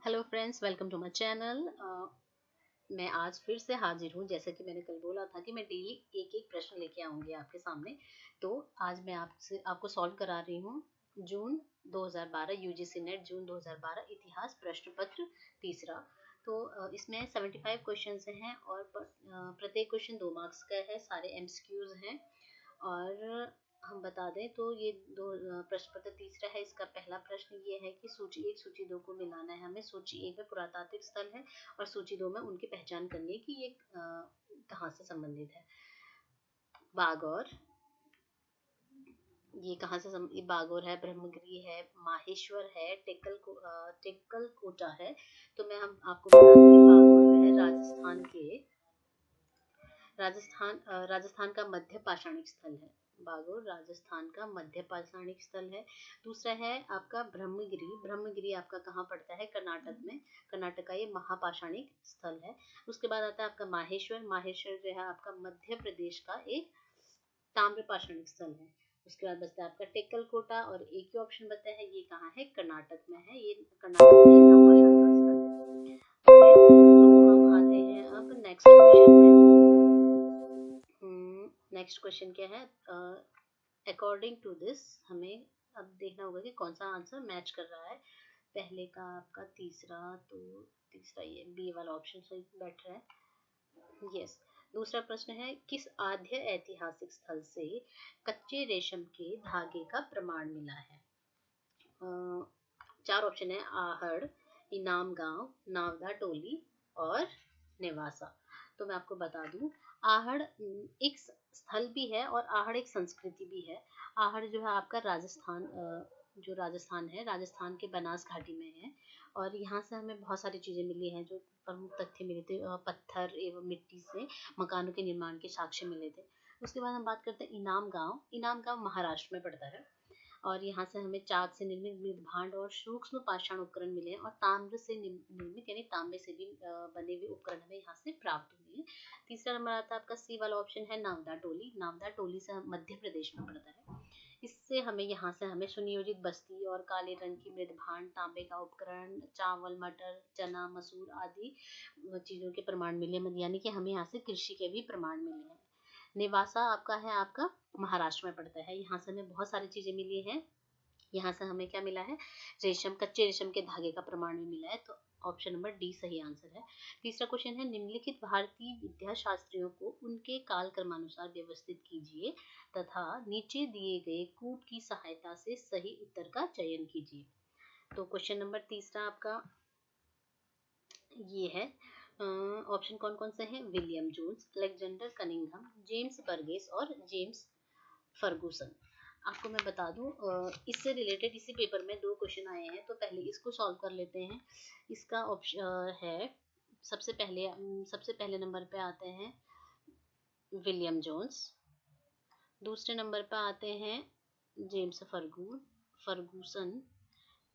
Hello friends, welcome to my channel. मैं आज फिर से हाजिर हूँ। जैसा कि मैंने कल बोला था कि मैं डेली एक एक प्रश्न लेके आऊँगी आपके सामने। तो आज मैं आपको सॉल्व करा रही हूँ जून 2012 यूजीसी नेट जून 2012 इतिहास प्रश्न पत्र तीसरा। तो इसमें 75 क्वेश्चंस हैं और प्रत्येक क्वेश्चन 2 मार्क्स का है। सारे एमसीक्यूज हैं। और हम बता दें तो ये प्रश्न पत्र तीसरा है। इसका पहला प्रश्न ये है कि सूची 1 सूची 2 को मिलाना है हमें। सूची 1 में पुरातात्विक स्थल है और सूची 2 में उनकी पहचान करनी है कि ये कहाँ से संबंधित है। बागौर, ये कहाँ से ये बागौर है, ब्रह्मगिरी है, माहेश्वर है, टेक्कल कोटा है। तो मैं हम आपको बता दें बागौर है राजस्थान का मध्य पाषाणिक स्थल है। बागौर राजस्थान का मध्य पाषाणिक स्थल है। दूसरा है आपका ब्रह्मगिरी आपका कहाँ पड़ता है? कर्नाटक में। कर्नाटक का ये महापाषाणिक स्थल है। उसके बाद आता है आपका माहेश्वर जो है आपका मध्य प्रदेश का एक ताम्र पाषाणिक स्थल है। उसके बाद बचता है आपका टेक्कल कोटा और एक ही ऑप्शन बचता है, ये कहाँ है? कर्नाटक में है। ये कर्नाटक में हम आते हैं अब नेक्स्ट क्वेश्चन में। नेक्स्ट क्वेश्चन क्या है? अकॉर्डिंग टू दिस हमें अब देखना होगा कि कौन सा आंसर मैच कर रहा है। पहले का आपका तीसरा, तो तीसरा ये बी वाला ऑप्शन सही बैठ रहा है। यस। दूसरा प्रश्न है, किस आद्य ऐतिहासिक स्थल से कच्चे रेशम के धागे का प्रमाण मिला है? 4 ऑप्शन है, आहड़, इनाम गांव, नावदा टोली और नेवासा। तो मैं आपको बता दूं, आहड़ एक स्थल भी है और आहड़ एक संस्कृति भी है। आहड़ जो है आपका राजस्थान है, राजस्थान के बनास घाटी में है। और यहाँ से हमें बहुत सारी चीजें मिली हैं। जो प्रमुख तथ्य मिले थे, पत्थर एवं मिट्टी से मकानों के निर्माण के साक्ष्य मिले थे। उसके बाद हम बात करते हैं इनाम गांव महाराष्ट्र में पड़ता है। और यहाँ से हमें चाक से निर्मित मृदभांड और सूक्ष्म पाषाण उपकरण मिले हैं और ताम्र से निर्मित यानी तांबे से भी बने हुए उपकरण हमें यहाँ से प्राप्त हुए हैं। तीसरा नंबर आता है आपका सी वाला ऑप्शन है, नावदा टोली से मध्य प्रदेश में पड़ता है। इससे हमें सुनियोजित बस्ती और काले रंग की मृदभांड, तांबे का उपकरण, चावल, मटर, चना, मसूर आदि चीजों के प्रमाण मिले, यानी कि हमें यहाँ से कृषि के भी प्रमाण मिले हैं। नेवासा आपका महाराष्ट्र में पड़ता है। यहाँ से हमें बहुत सारी चीजें मिली हैं। यहाँ से हमें क्या मिला है? कच्चे रेशम के धागे का प्रमाण भी मिला है। तो ऑप्शन नंबर डी सही आंसर है। तीसरा क्वेश्चन है, निम्नलिखित भारतीय विद्या शास्त्रियों को उनके काल क्रमानुसार व्यवस्थित कीजिए तथा नीचे दिए गए कूट की सहायता से सही उत्तर का चयन कीजिए। तो क्वेश्चन नंबर तीसरा आपका ये है। ऑप्शन कौन कौन से हैं? William Jones, Alexander Cunningham, James Burgess और जेम्स फर्गुसन। आपको मैं बता दूं, इससे रिलेटेड इसी पेपर में 2 क्वेश्चन आए हैं। तो पहले इसको सॉल्व कर लेते हैं। इसका ऑप्शन है, सबसे पहले नंबर पे आते हैं विलियम जोन्स। दूसरे नंबर पे आते हैं जेम्स फर्गूसन।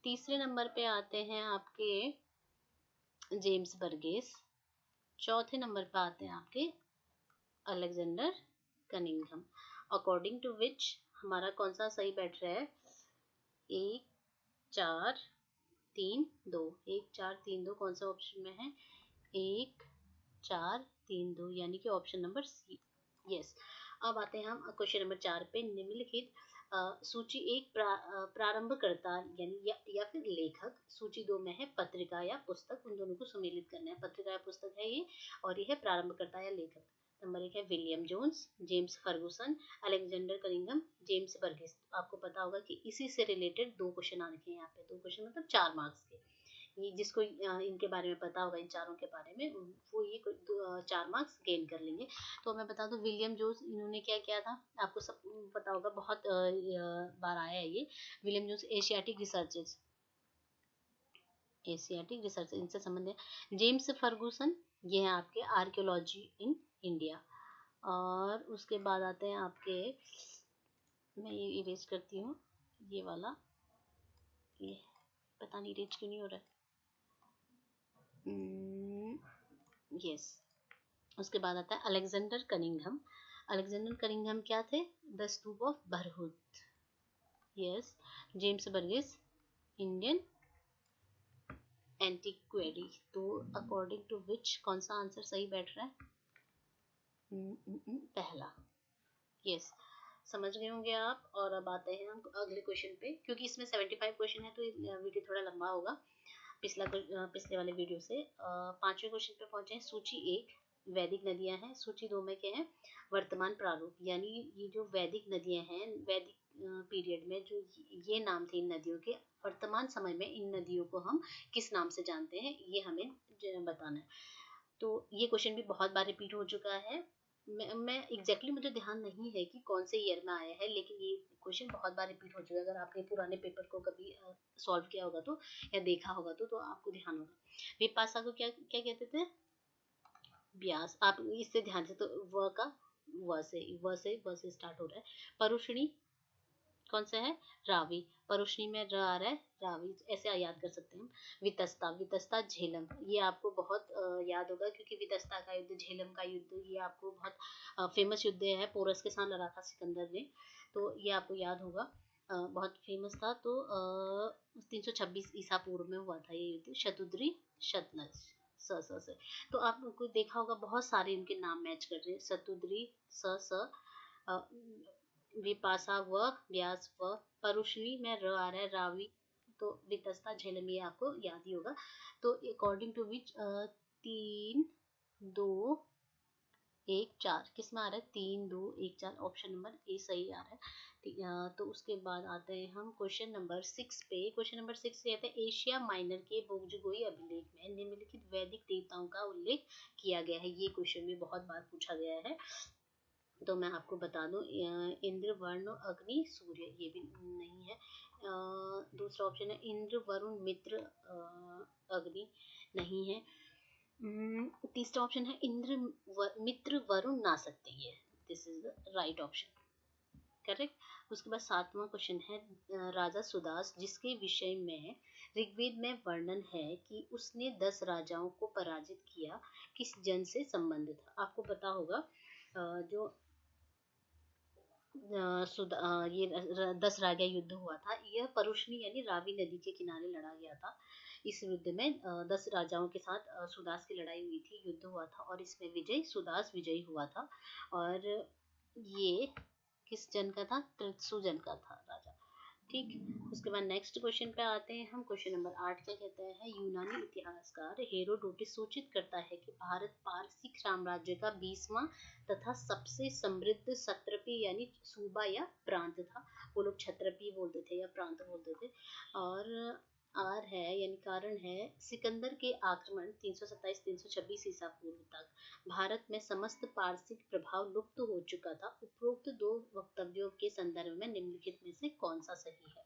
तीसरे नंबर पे आते हैं आपके जेम्स बर्गेस। चौथे नंबर पे आते हैं आपके अलेक्जेंडर कनिंघम। अकॉर्डिंग टू विच हमारा कौन सा सही बैठ रहा है? 1 4 3 2, 1 4 3 2 कौन सा ऑप्शन में है? 1 4 3 2, यानी कि ऑप्शन नंबर सी। यस। अब आते हैं हम क्वेश्चन नंबर 4 पे। निम्नलिखित सूची 1 प्रारंभकर्ता यानी या फिर लेखक, सूची 2 में है पत्रिका या पुस्तक। उन दोनों को सम्मिलित करना है। पत्रिका या पुस्तक है ये, और ये है प्रारंभकर्ता या लेखक। नंबर 1 है William Jones, James Fergusson, Alexander Cunningham, James Burgess. आपको पता होगा कि इसी से रिलेटेड 2 क्वेश्चन आ रखे हैं यहाँ पे। 2 क्वेश्चन मतलब 4 मार्क्स के। ये जिसको इनके बारे में पता होगा, इन चारों के बारे में, वो ये 4 मार्क्स गेन कर लेंगे। तो मैं बता दूं, विलियम जोन्स इन्होंने क्या किया था, आपको सब पता होगा, बहुत बार आया है ये। विलियम जोन्स एशियाटिक रिसर्च इनसे संबंध है। जेम्स फर्गुसन ये है आपके आर्कियोलॉजी इन इंडिया। और उसके बाद आते हैं आपके, मैं ये इरेज करती हूँ, ये वाला, ये पता नहीं इरेज क्यों नहीं हो रहा है। यस। उसके बाद आता है अलेक्जेंडर कनिंघम क्या थे? The stupa of Bharhut. Yes. James Burgess Indian antiquity, तो अकॉर्डिंग टू विच कौन सा आंसर सही बैठ रहा है? पहला। यस, समझ गए होंगे आप। और अब आते हैं हम अगले क्वेश्चन पे, क्योंकि इसमें 75 क्वेश्चन है तो वीडियो थोड़ा लंबा होगा पिछले वाले वीडियो से। पांचवें क्वेश्चन पे पहुंचे हैं। सूची 1 वैदिक नदियां हैं। सूची 2 में क्या है? वर्तमान प्रारूप, यानी ये जो वैदिक नदियां हैं, वैदिक पीरियड में जो ये नाम थे इन नदियों के, वर्तमान समय में इन नदियों को हम किस नाम से जानते हैं, ये हमें बताना है। तो ये क्वेश्चन भी बहुत बार रिपीट हो चुका है। मैं एग्जैक्टली मुझे ध्यान नहीं है कि कौन से ईयर में आया है, लेकिन ये क्वेश्चन बहुत बार रिपीट हो चुका है। अगर आपने पुराने पेपर को कभी सॉल्व किया होगा तो, या देखा होगा तो आपको ध्यान होगा। विपाशा को क्या क्या कहते थे? व्यास। आप इससे ध्यान से, तो व से स्टार्ट हो रहा है। परुषणी कौन सा है? रावी। परुषणी में र आ रहा है, रावी, ऐसे याद कर सकते हैं हम। वितस्ता झेलम, ये आपको बहुत याद होगा, क्योंकि वितस्ता का युद्ध, झेलम का युद्ध, ये आपको बहुत फेमस युद्ध है। पोरस के साथ लड़ा था सिकंदर ने, तो ये आपको याद होगा। बहुत फेमस था। तो 326 ईसा पूर्व में हुआ था ये युद्ध। शतुद्री शतनज, से। तो आपको देखा होगा बहुत सारे इनके नाम मैच कर रहे हैं। शतुद्री स, विपाशा व, व्यास व, परुषणी में र आ रहा है, रावी, तो वितस्ता झेलम, ये आपको याद ही होगा। तो अकॉर्डिंग टू विच 3 2 1 4 किस में आ रहा है? 3 2 1 4, ऑप्शन नंबर ए सही आ रहा है। तो उसके बाद आते हैं हम क्वेश्चन नंबर 6 पे। क्वेश्चन नंबर 6 से कहते हैं, एशिया माइनर के बोगजगोई अभिलेख में निम्नलिखित वैदिक देवताओं का उल्लेख किया गया है। ये क्वेश्चन भी बहुत बार पूछा गया है, तो मैं आपको बता दूं, इंद्र, वरुण, अग्नि, सूर्य, ये भी नहीं है। दूसरा ऑप्शन है इंद्र, वरुण, मित्र, अग्नि, नहीं है। तीसरा ऑप्शन है इंद्र, मित्र, वरुण, ना सकते, ये this is the right option, correct. उसके बाद 7वां क्वेश्चन है, राजा सुदास, जिसके विषय में ऋग्वेद में वर्णन है कि उसने 10 राजाओं को पराजित किया, किस जन से संबंधित था? आपको पता होगा जो ये 10 राजा युद्ध हुआ था, यह परुषणी यानी रावी नदी के किनारे लड़ा गया था। इस युद्ध में 10 राजाओं के साथ सुदास की लड़ाई हुई थी, युद्ध हुआ था, और इसमें सुदास विजयी हुआ था। और ये किस जन का था? त्रित्सु जन का था राजा, ठीक। उसके बाद नेक्स्ट क्वेश्चन पे आते हैं हम। क्वेश्चन नंबर 8 क्या कहता है? यूनानी इतिहासकार हेरोडोटस सूचित करता है कि भारत पारसिक साम्राज्य का 20वां तथा सबसे समृद्ध सत्रपी यानी सूबा या प्रांत था। वो लोग क्षत्रपी बोलते थे या प्रांत बोलते थे। और आर है यानी कारण है, सिकंदर के आक्रमण 327-326 ईसा पूर्व तक भारत में समस्त पारसिक प्रभाव लुप्त हो चुका था। उपरोक्त 2 वक्तव्यों के संदर्भ में निम्नलिखित में से कौन सा सही है?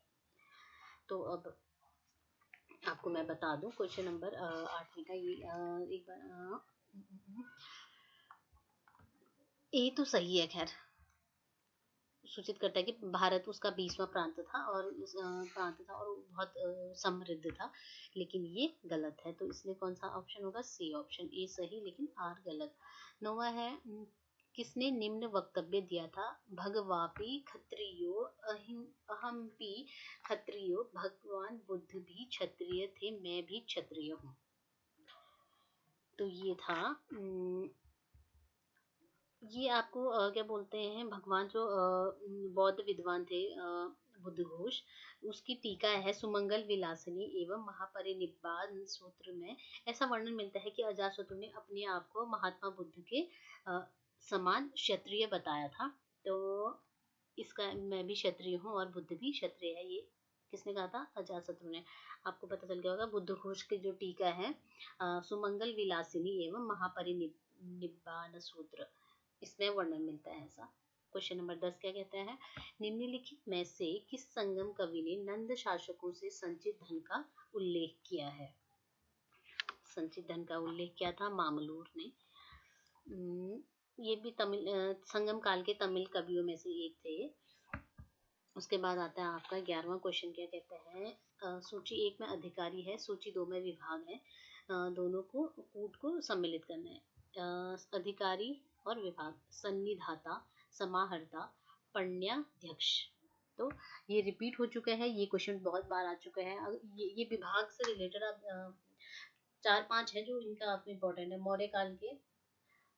तो अब आपको मैं बता दूं, क्वेश्चन नंबर 8 का ये एक बार ए तो सही है। खैर, सूचित करता है कि भारत उसका 20वां प्रांत था, और प्रांत था, और बहुत समृद्ध था, लेकिन ये गलत है। तो इसलिए कौन सा ऑप्शन होगा? सी ऑप्शन, ए सही लेकिन आर गलत। 9वां है, किसने निम्न वक्तव्य दिया था? भगवापि क्षत्रियो अहमपि क्षत्रियो, भगवान बुद्ध भी क्षत्रिय थे, मैं भी क्षत्रिय हूँ। तो ये था ये आपको क्या बोलते हैं, भगवान जो बौद्ध विद्वान थे बुद्धघोष, उसकी टीका है सुमंगल विलासिनी एवं महापरिनिब्बाण सूत्र में ऐसा वर्णन मिलता है कि अजातशत्रु ने अपने आप को महात्मा बुद्ध के समान क्षत्रिय बताया था। तो इसका मैं भी क्षत्रिय हूँ और बुद्ध भी क्षत्रिय है, ये किसने कहा था? अजातशत्रु ने। आपको पता चल गया होगा बुद्धघोष की जो टीका है सुमंगल विलासिनी एवं महापरिनिब्बाण सूत्र, इसमें वर्णन मिलता है ऐसा। क्वेश्चन नंबर 10 क्या कहता है? निम्नलिखित में से किस संगम कवि ने नंद शासकों से संचित धन का उल्लेख किया है? संचित धन का उल्लेख किया था मामलूर ने। ये भी तमिल संगम काल के तमिल कवियों में से एक थे। उसके बाद आता है आपका 11वां क्वेश्चन क्या कहता है? सूची 1 में अधिकारी है, सूची 2 में विभाग है, दोनों को कूट को सम्मिलित करना है। अधिकारी और विभाग, सन्निधाता, समाहर्ता, पण्याध्यक्ष। तो ये रिपीट हो चुका है, ये क्वेश्चन बहुत बार आ चुका है। ये विभाग से रिलेटेड आप 4-5 है जो इनका आपको इम्पोर्टेंट है। मौर्य काल के,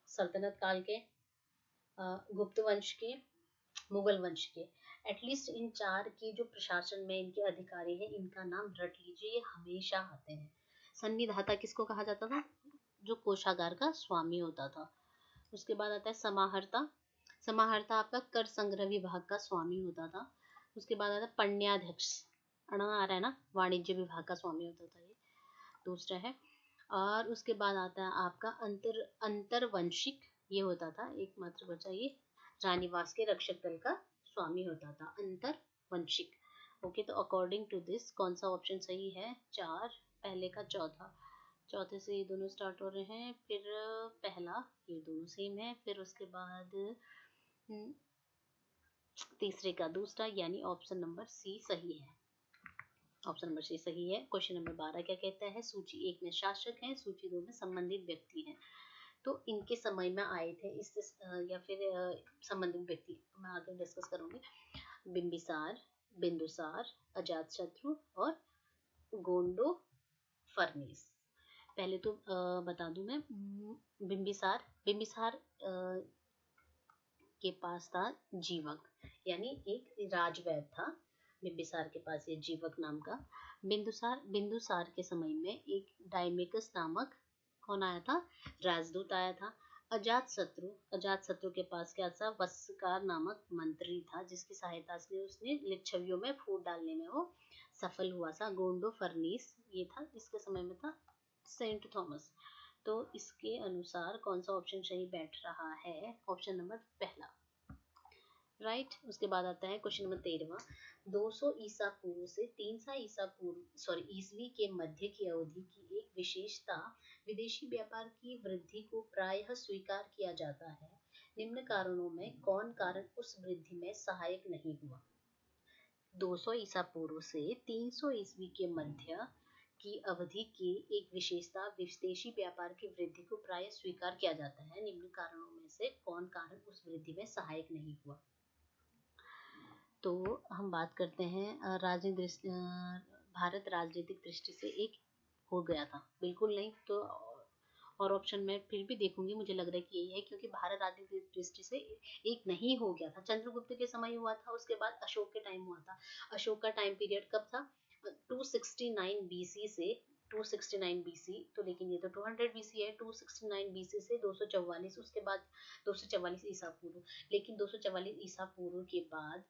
सल्तनत काल के, गुप्त वंश के, मुगल वंश के। एटलीस्ट इन 4 की जो प्रशासन में इनके अधिकारी हैं, इनका नाम रट लीजिए, ये हमेशा आते हैं। संनिधाता किसको कहा जाता था? जो कोषागार का स्वामी होता था। उसके बाद आता है समाहर्ता। समाहर्ता आपका कर संग्रह विभाग का स्वामी होता था। उसके बाद आता है पण्याध्यक्ष, अड़ा आ रहा है ना, वाणिज्य विभाग का स्वामी होता था ये, दूसरा है। और उसके बाद आता है आपका अंतरवंशिक, ये होता था एकमात्र बचा ये, रानीवास के रक्षक दल का स्वामी होता था, अंतरवंशिक। ओके, तो अकॉर्डिंग टू दिस कौन सा ऑप्शन सही है? 4, पहले का चौथा, चौथे से ये दोनों स्टार्ट हो रहे हैं, फिर पहला, ये दोनों सेम है, फिर उसके बाद तीसरे का दूसरा, यानी ऑप्शन नंबर सी सही है। ऑप्शन नंबर सी सही है। क्वेश्चन नंबर 12 क्या कहता है? सूची 1 में शासक हैं, सूची 2 में संबंधित व्यक्ति हैं। तो इनके समय में आए थे इससे या फिर संबंधित व्यक्ति मैं आगे डिस्कस करूंगी। बिंबिसार, बिंदुसार, अजातशत्रु और गोंडो फर्नेस। पहले तो बता दूं मैं, बिंबिसार, बिंबिसार के पास था जीवक, यानी एक राजवैद्य था बिंबिसार के पास, ये जीवक नाम का। बिंदुसार के समय में एक डायमेकस नामक कौन आया था? राजदूत आया था। अजातशत्रु के पास क्या था? वस्त्रकार नामक मंत्री था, जिसकी सहायता से उसने लिच्छवियों में फूट डालने में वो सफल हुआ था। गोंडो फर्नीस ये था, इसके समय में था सेंट थॉमस। तो इसके अनुसार कौन सा ऑप्शन सही बैठ रहा है? ऑप्शन नंबर पहला, राइट। उसके बाद आता है क्वेश्चन नंबर 13वां। 200 ईसा पूर्व से 300 ईसवी के मध्य की अवधि की एक विशेषता, विदेशी व्यापार की वृद्धि को प्रायः स्वीकार किया जाता है। निम्न कारणों में कौन कारण उस वृद्धि में सहायक नहीं हुआ? 200 ईसा पूर्व से 300 ईस्वी के मध्य की अवधि की एक विशेषता, विदेशी व्यापार की वृद्धि को प्राय स्वीकार किया जाता है। निम्न कारणों में से कौन कारण उस वृद्धि में सहायक नहीं हुआ? तो हम बात करते हैं भारत राजनीतिक दृष्टि से एक हो गया था, बिल्कुल नहीं तो और ऑप्शन में फिर भी देखूंगी, मुझे लग रहा है कि यही है, क्योंकि भारत राजनीतिक दृष्टि से एक नहीं हो गया था। चंद्रगुप्त के समय हुआ था, उसके बाद अशोक के टाइम हुआ था। अशोक का टाइम पीरियड कब था? 269 बीसी से 269 बीसी, तो लेकिन ये तो 200 बीसी है। 269 बीसी से 244, उसके बाद 244 ईसा पूर्व। लेकिन 244 ईसा पूर्व के बाद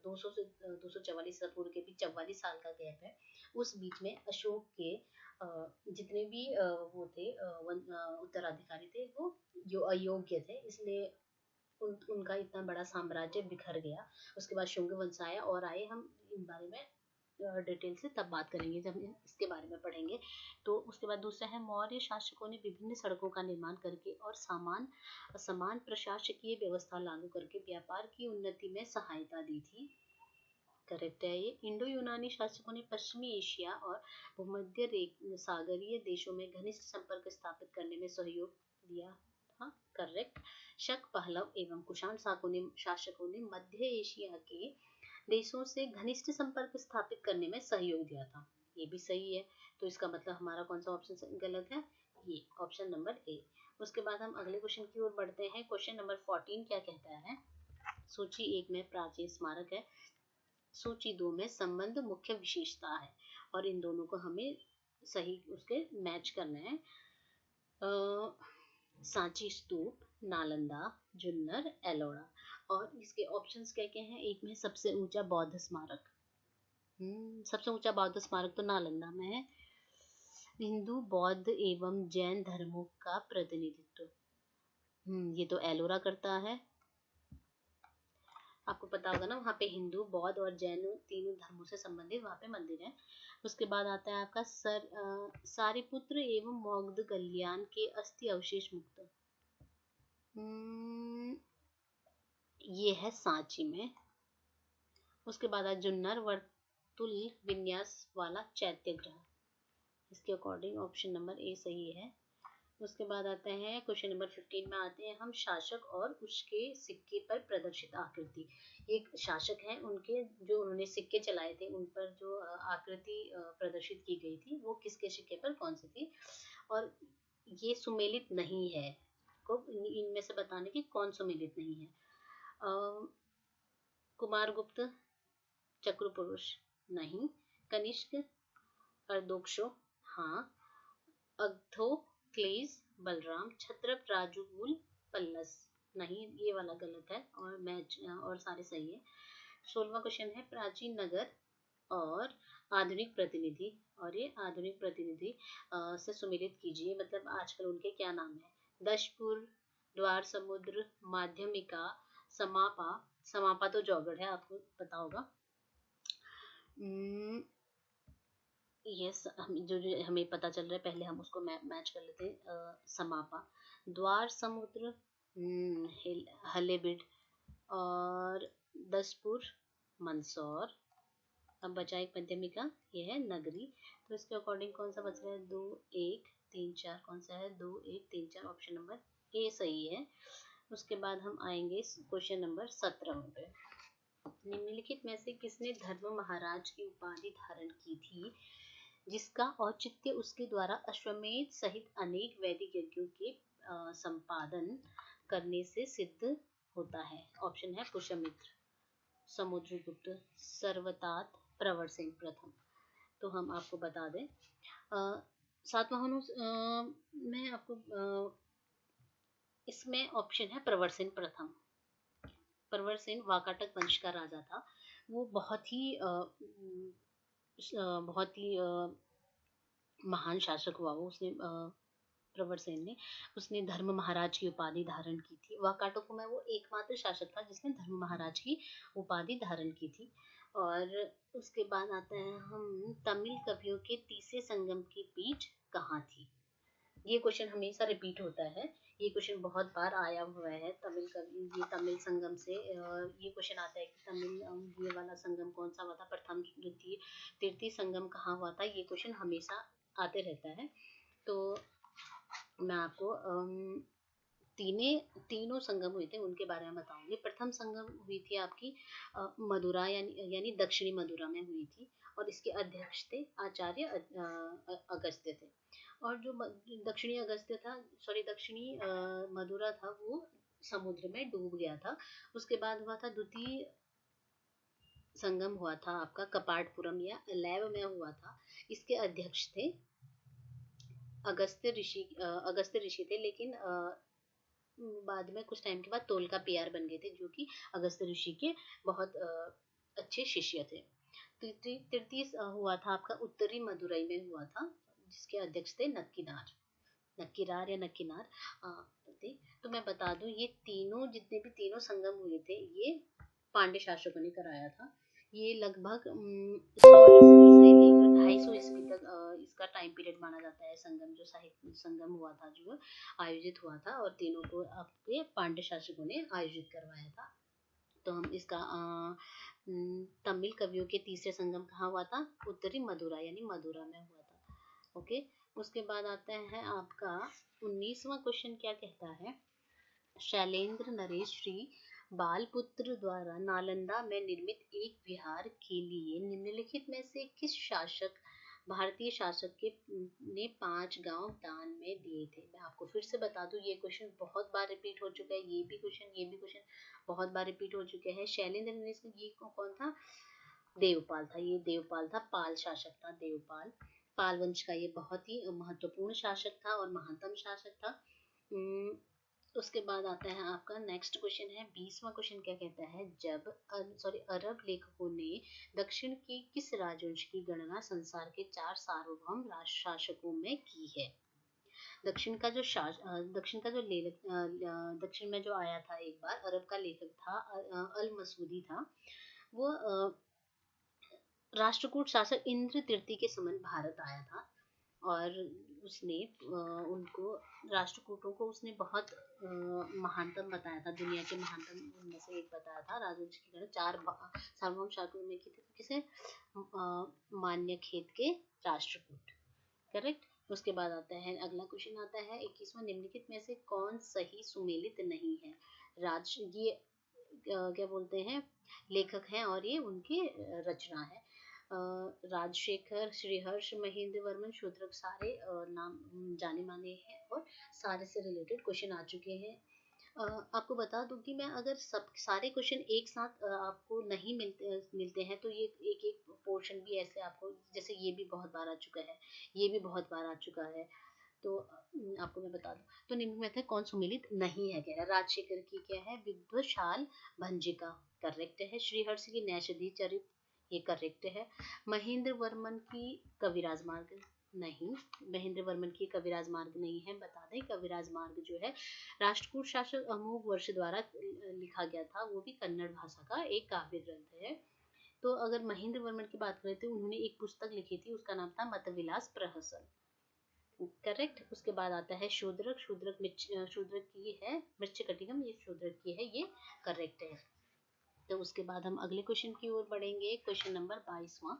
200 से 244 ईसा पूर्व के बीच 44 साल का गैप है। उस बीच में अशोक के जितने भी वो थे उत्तराधिकारी थे, वो जो अयोग्य थे, इसलिए उनका इतना बड़ा साम्राज्य बिखर गया। उसके बाद शुंग वंश आया और आए, हम इन बारे में डिटेल से तब बात करेंगे जब हम इसके बारे में पढ़ेंगे। तो उसके बाद दूसरा है, मौर्य शासकों ने विभिन्न सड़कों का निर्माण करके और समान प्रशासकीय व्यवस्था लागू करके व्यापार की उन्नति में सहायता दी थी। करेक्ट है ये। इंडो यूनानी शासकों ने पश्चिमी एशिया और भूमध्य सागरीय देशों में घनिष्ठ संपर्क स्थापित करने में सहयोग दिया था। करेक्ट। शक, पहलव एवं कुषाण शासकों ने मध्य एशिया के देशों से घनिष्ठ संपर्क स्थापित करने में सहयोग दिया था। ये भी सही है। तो इसका मतलब हमारा कौन सा ऑप्शन गलत है? ये ऑप्शन नंबर ए। उसके बाद हम अगले क्वेश्चन की ओर बढ़ते हैं। क्वेश्चन नंबर 14 क्या कहता है? सूची 1 में प्राचीन स्मारक है, सूची 2 में संबंध मुख्य विशेषता है, और इन दोनों को हमें सही उसके मैच करना है। सांची स्तूप, नालंदा, जुन्नर, एलोरा। और इसके ऑप्शंस क्या क्या हैं? एक में सबसे ऊंचा बौद्ध स्मारक, सबसे ऊंचा बौद्ध स्मारक तो नालंदा में है। हिंदू, बौद्ध एवं जैन धर्मों का प्रतिनिधित्व, ये तो एलोरा करता है। आपको पता होगा ना, वहाँ पे हिंदू, बौद्ध और जैन तीनों धर्मों से संबंधित वहाँ पे मंदिर है। उसके बाद आता है आपका सारिपुत्र एवं मौग्ध गल्यान के अस्थि अवशेष मुक्त, ये है सांची में। उसके बाद आता जुन्नर, वर्तुल विन्यास वाला चैत्य ग्रह, इसके अकॉर्डिंग ऑप्शन नंबर ए सही है। उसके बाद आता है क्वेश्चन नंबर 15 में आते हैं हम, शासक और उसके सिक्के पर प्रदर्शित आकृति। एक शासक हैं, उनके जो उन्होंने सिक्के चलाए थे, उन पर जो आकृति प्रदर्शित की गई थी, वो किसके सिक्के पर कौन सी थी? और ये सुमेलित नहीं है। को इनमें से बताने की कौन सुमेलित नहीं है। कुमारगुप्त, चक्रपुरुष नहीं, कनिष्क, अर्दोक्षो हाँ, अग्थोक्लेस, बलराम, क्षत्रप, राजुगुल, पल्लस नहीं, ये वाला गलत है और मैच और सारे सही है। 16वां क्वेश्चन है प्राचीन नगर और आधुनिक प्रतिनिधि, और ये आधुनिक प्रतिनिधि से सुमेलित कीजिए, मतलब आजकल उनके क्या नाम है। दशपुर, द्वार समुद्र, माध्यमिका, समापा। समापा तो जौगढ़ है, आपको पता होगा। यस, जो जो हमें पता चल रहा है, पहले हम उसको मैच कर लेते हैं। समापा। द्वार समुद्र, हलेबिड, और दसपुर, मंदसौर। अब बचा एक मध्यमिका, ये है नगरी। तो इसके अकॉर्डिंग कौन सा बच रहा है, 2 1 3 4, कौन सा है, 2 1 3 4, ऑप्शन नंबर ए सही है। उसके बाद हम आएंगे क्वेश्चन नंबर 17 पे। निम्नलिखित में से किसने धर्म महाराज की उपाधि धारण की थी, जिसका औचित्य उसके द्वारा अश्वमेध सहित अनेक वैदिक यज्ञों के संपादन करने से सिद्ध होता है। ऑप्शन है पुष्यमित्र, समुद्रगुप्त, सर्वतात, प्रवरसेन प्रथम। तो हम आपको बता दें, सातवाहन में आपको इसमें ऑप्शन है प्रवरसेन प्रथम। प्रवरसेन वाकाटक वंश का राजा था। वो बहुत ही महान शासक हुआ। वो उसने प्रवरसेन ने उसने धर्म महाराज की उपाधि धारण की थी। वाकाटकों में वो एकमात्र शासक था जिसने धर्म महाराज की उपाधि धारण की थी। और उसके बाद आता है हम तमिल कवियों के तीसरे संगम की पीठ कहाँ थी। ये क्वेश्चन हमेशा रिपीट होता है, ये क्वेश्चन बहुत बार आया हुआ है। तमिल संगम से ये क्वेश्चन आता है कि तमिल ये वाला संगम कौन सा हुआ था, प्रथम द्वितीय तृतीय संगम कहाँ हुआ था। ये क्वेश्चन हमेशा आते रहता है। तो मैं आपको तीनों संगम हुए थे उनके बारे में बताऊंगी। प्रथम संगम हुई थी आपकी मदुरा यानी दक्षिणी मदुरा में हुई थी, और इसके अध्यक्ष थे आचार्य अगस्त्य थे। और जो दक्षिणी मदुरा था वो समुद्र में डूब गया था। उसके बाद हुआ था द्वितीय संगम हुआ था आपका कपाटपुरम या लैव में हुआ था। इसके अध्यक्ष थे अगस्त्य ऋषि थे, लेकिन बाद में कुछ टाइम के बाद तोलकापियार बन गए थे, जो कि अगस्त्य ऋषि के बहुत अच्छे शिष्य थे। तृतीय हुआ था आपका उत्तरी मदुरई में हुआ था, जिसके अध्यक्ष थे नक्किरार या नक्किनार थे। तो मैं बता दूं, ये जितने भी तीनों संगम हुए थे, ये पांड्य शासकों ने कराया था। ये लगभग 100 ईस्वी से लेकर 250 ईस्वी तक इसका टाइम पीरियड माना जाता है। संगम हुआ था, जो आयोजित हुआ था, और तीनों को आपके पांड्य शासकों ने आयोजित करवाया था। तो हम इसका तमिल कवियों के तीसरे संगम कहाँ हुआ था, उत्तरी मदुरा यानी मदुरा में हुआ था। ओके, उसके बाद आता है आपका 19वां क्वेश्चन। क्या कहता है, शैलेंद्र नरेश श्री बालपुत्र द्वारा नालंदा में निर्मित एक विहार के लिए निम्नलिखित में से किस भारतीय शासक ने 5 गांव दान में दिए थे। मैं आपको फिर से बता दूं, ये क्वेश्चन बहुत बार रिपीट हो चुका है। ये भी क्वेश्चन बहुत बार रिपीट हो चुके हैं। शैलेंद्र नरेश, ये कौन था, देवपाल था। ये देवपाल था, पाल शासक था देवपाल। पाल वंश का ये बहुत ही महत्वपूर्ण शासक था और महानतम शासक था। उसके बाद आता है आपका नेक्स्ट क्वेश्चन है 20वां क्वेश्चन। क्या कहता है, अरब लेखकों ने दक्षिण के किस राजवंश की गणना संसार के 4 सार्वभौम शासकों में की है। दक्षिण में जो आया था एक बार, अरब का लेखक था अल मसूदी था। वो राष्ट्रकूट शासक इंद्र तृतीय के समय भारत आया था, और उसने उनको राष्ट्रकूटों को उसने बहुत महानतम बताया था, दुनिया के महानतम उनमें से एक बताया था। राजवंश की गणना 4 सार्वभौम शासकों में की थी, किसे, मान्यखेत के राष्ट्रकूट, करेक्ट। उसके बाद आता है अगला क्वेश्चन आता है 21वां, निम्नलिखित में से कौन सही सुमेलित नहीं है। ये क्या बोलते हैं, लेखक हैं और ये उनकी रचना है। राजशेखर, श्रीहर्ष, महेंद्र वर्मन, शूद्रक सारे नाम जाने माने हैं और सारे से रिलेटेड क्वेश्चन आ चुके हैं। आपको बता दूं कि मैं अगर सब सारे क्वेश्चन एक साथ आपको नहीं मिलते हैं तो ये एक एक पोर्शन भी ऐसे आपको, जैसे ये भी बहुत बार आ चुका है, ये भी बहुत बार आ चुका है, तो आपको मैं बता दूं। तो निम्न में से कौन सुमेलित नहीं है, कह रहा राजशेखर की क्या है, विद्वशाल भंजिका करेक्ट है, श्रीहर्ष की नैषधि चरित ये करेक्ट है, महेंद्र वर्मन की कविराज मार्ग नहीं, महेंद्र वर्मन की कविराज मार्ग नहीं है। बता दें कविराज मार्ग जो है राष्ट्रकूट शासक अमोघ वर्ष द्वारा लिखा गया था, वो भी कन्नड़ भाषा का एक काव्य ग्रंथ है। तो अगर महेंद्र वर्मन की बात करें तो उन्होंने एक पुस्तक लिखी थी, उसका नाम था मतविलास प्रहसन करेक्ट। उसके बाद आता है शूद्रक, शूद्रक की है मृच्छकटिकम, ये शूद्रक की है, ये करेक्ट है। तो उसके बाद हम अगले क्वेश्चन की ओर बढ़ेंगे, क्वेश्चन नंबर 22वां।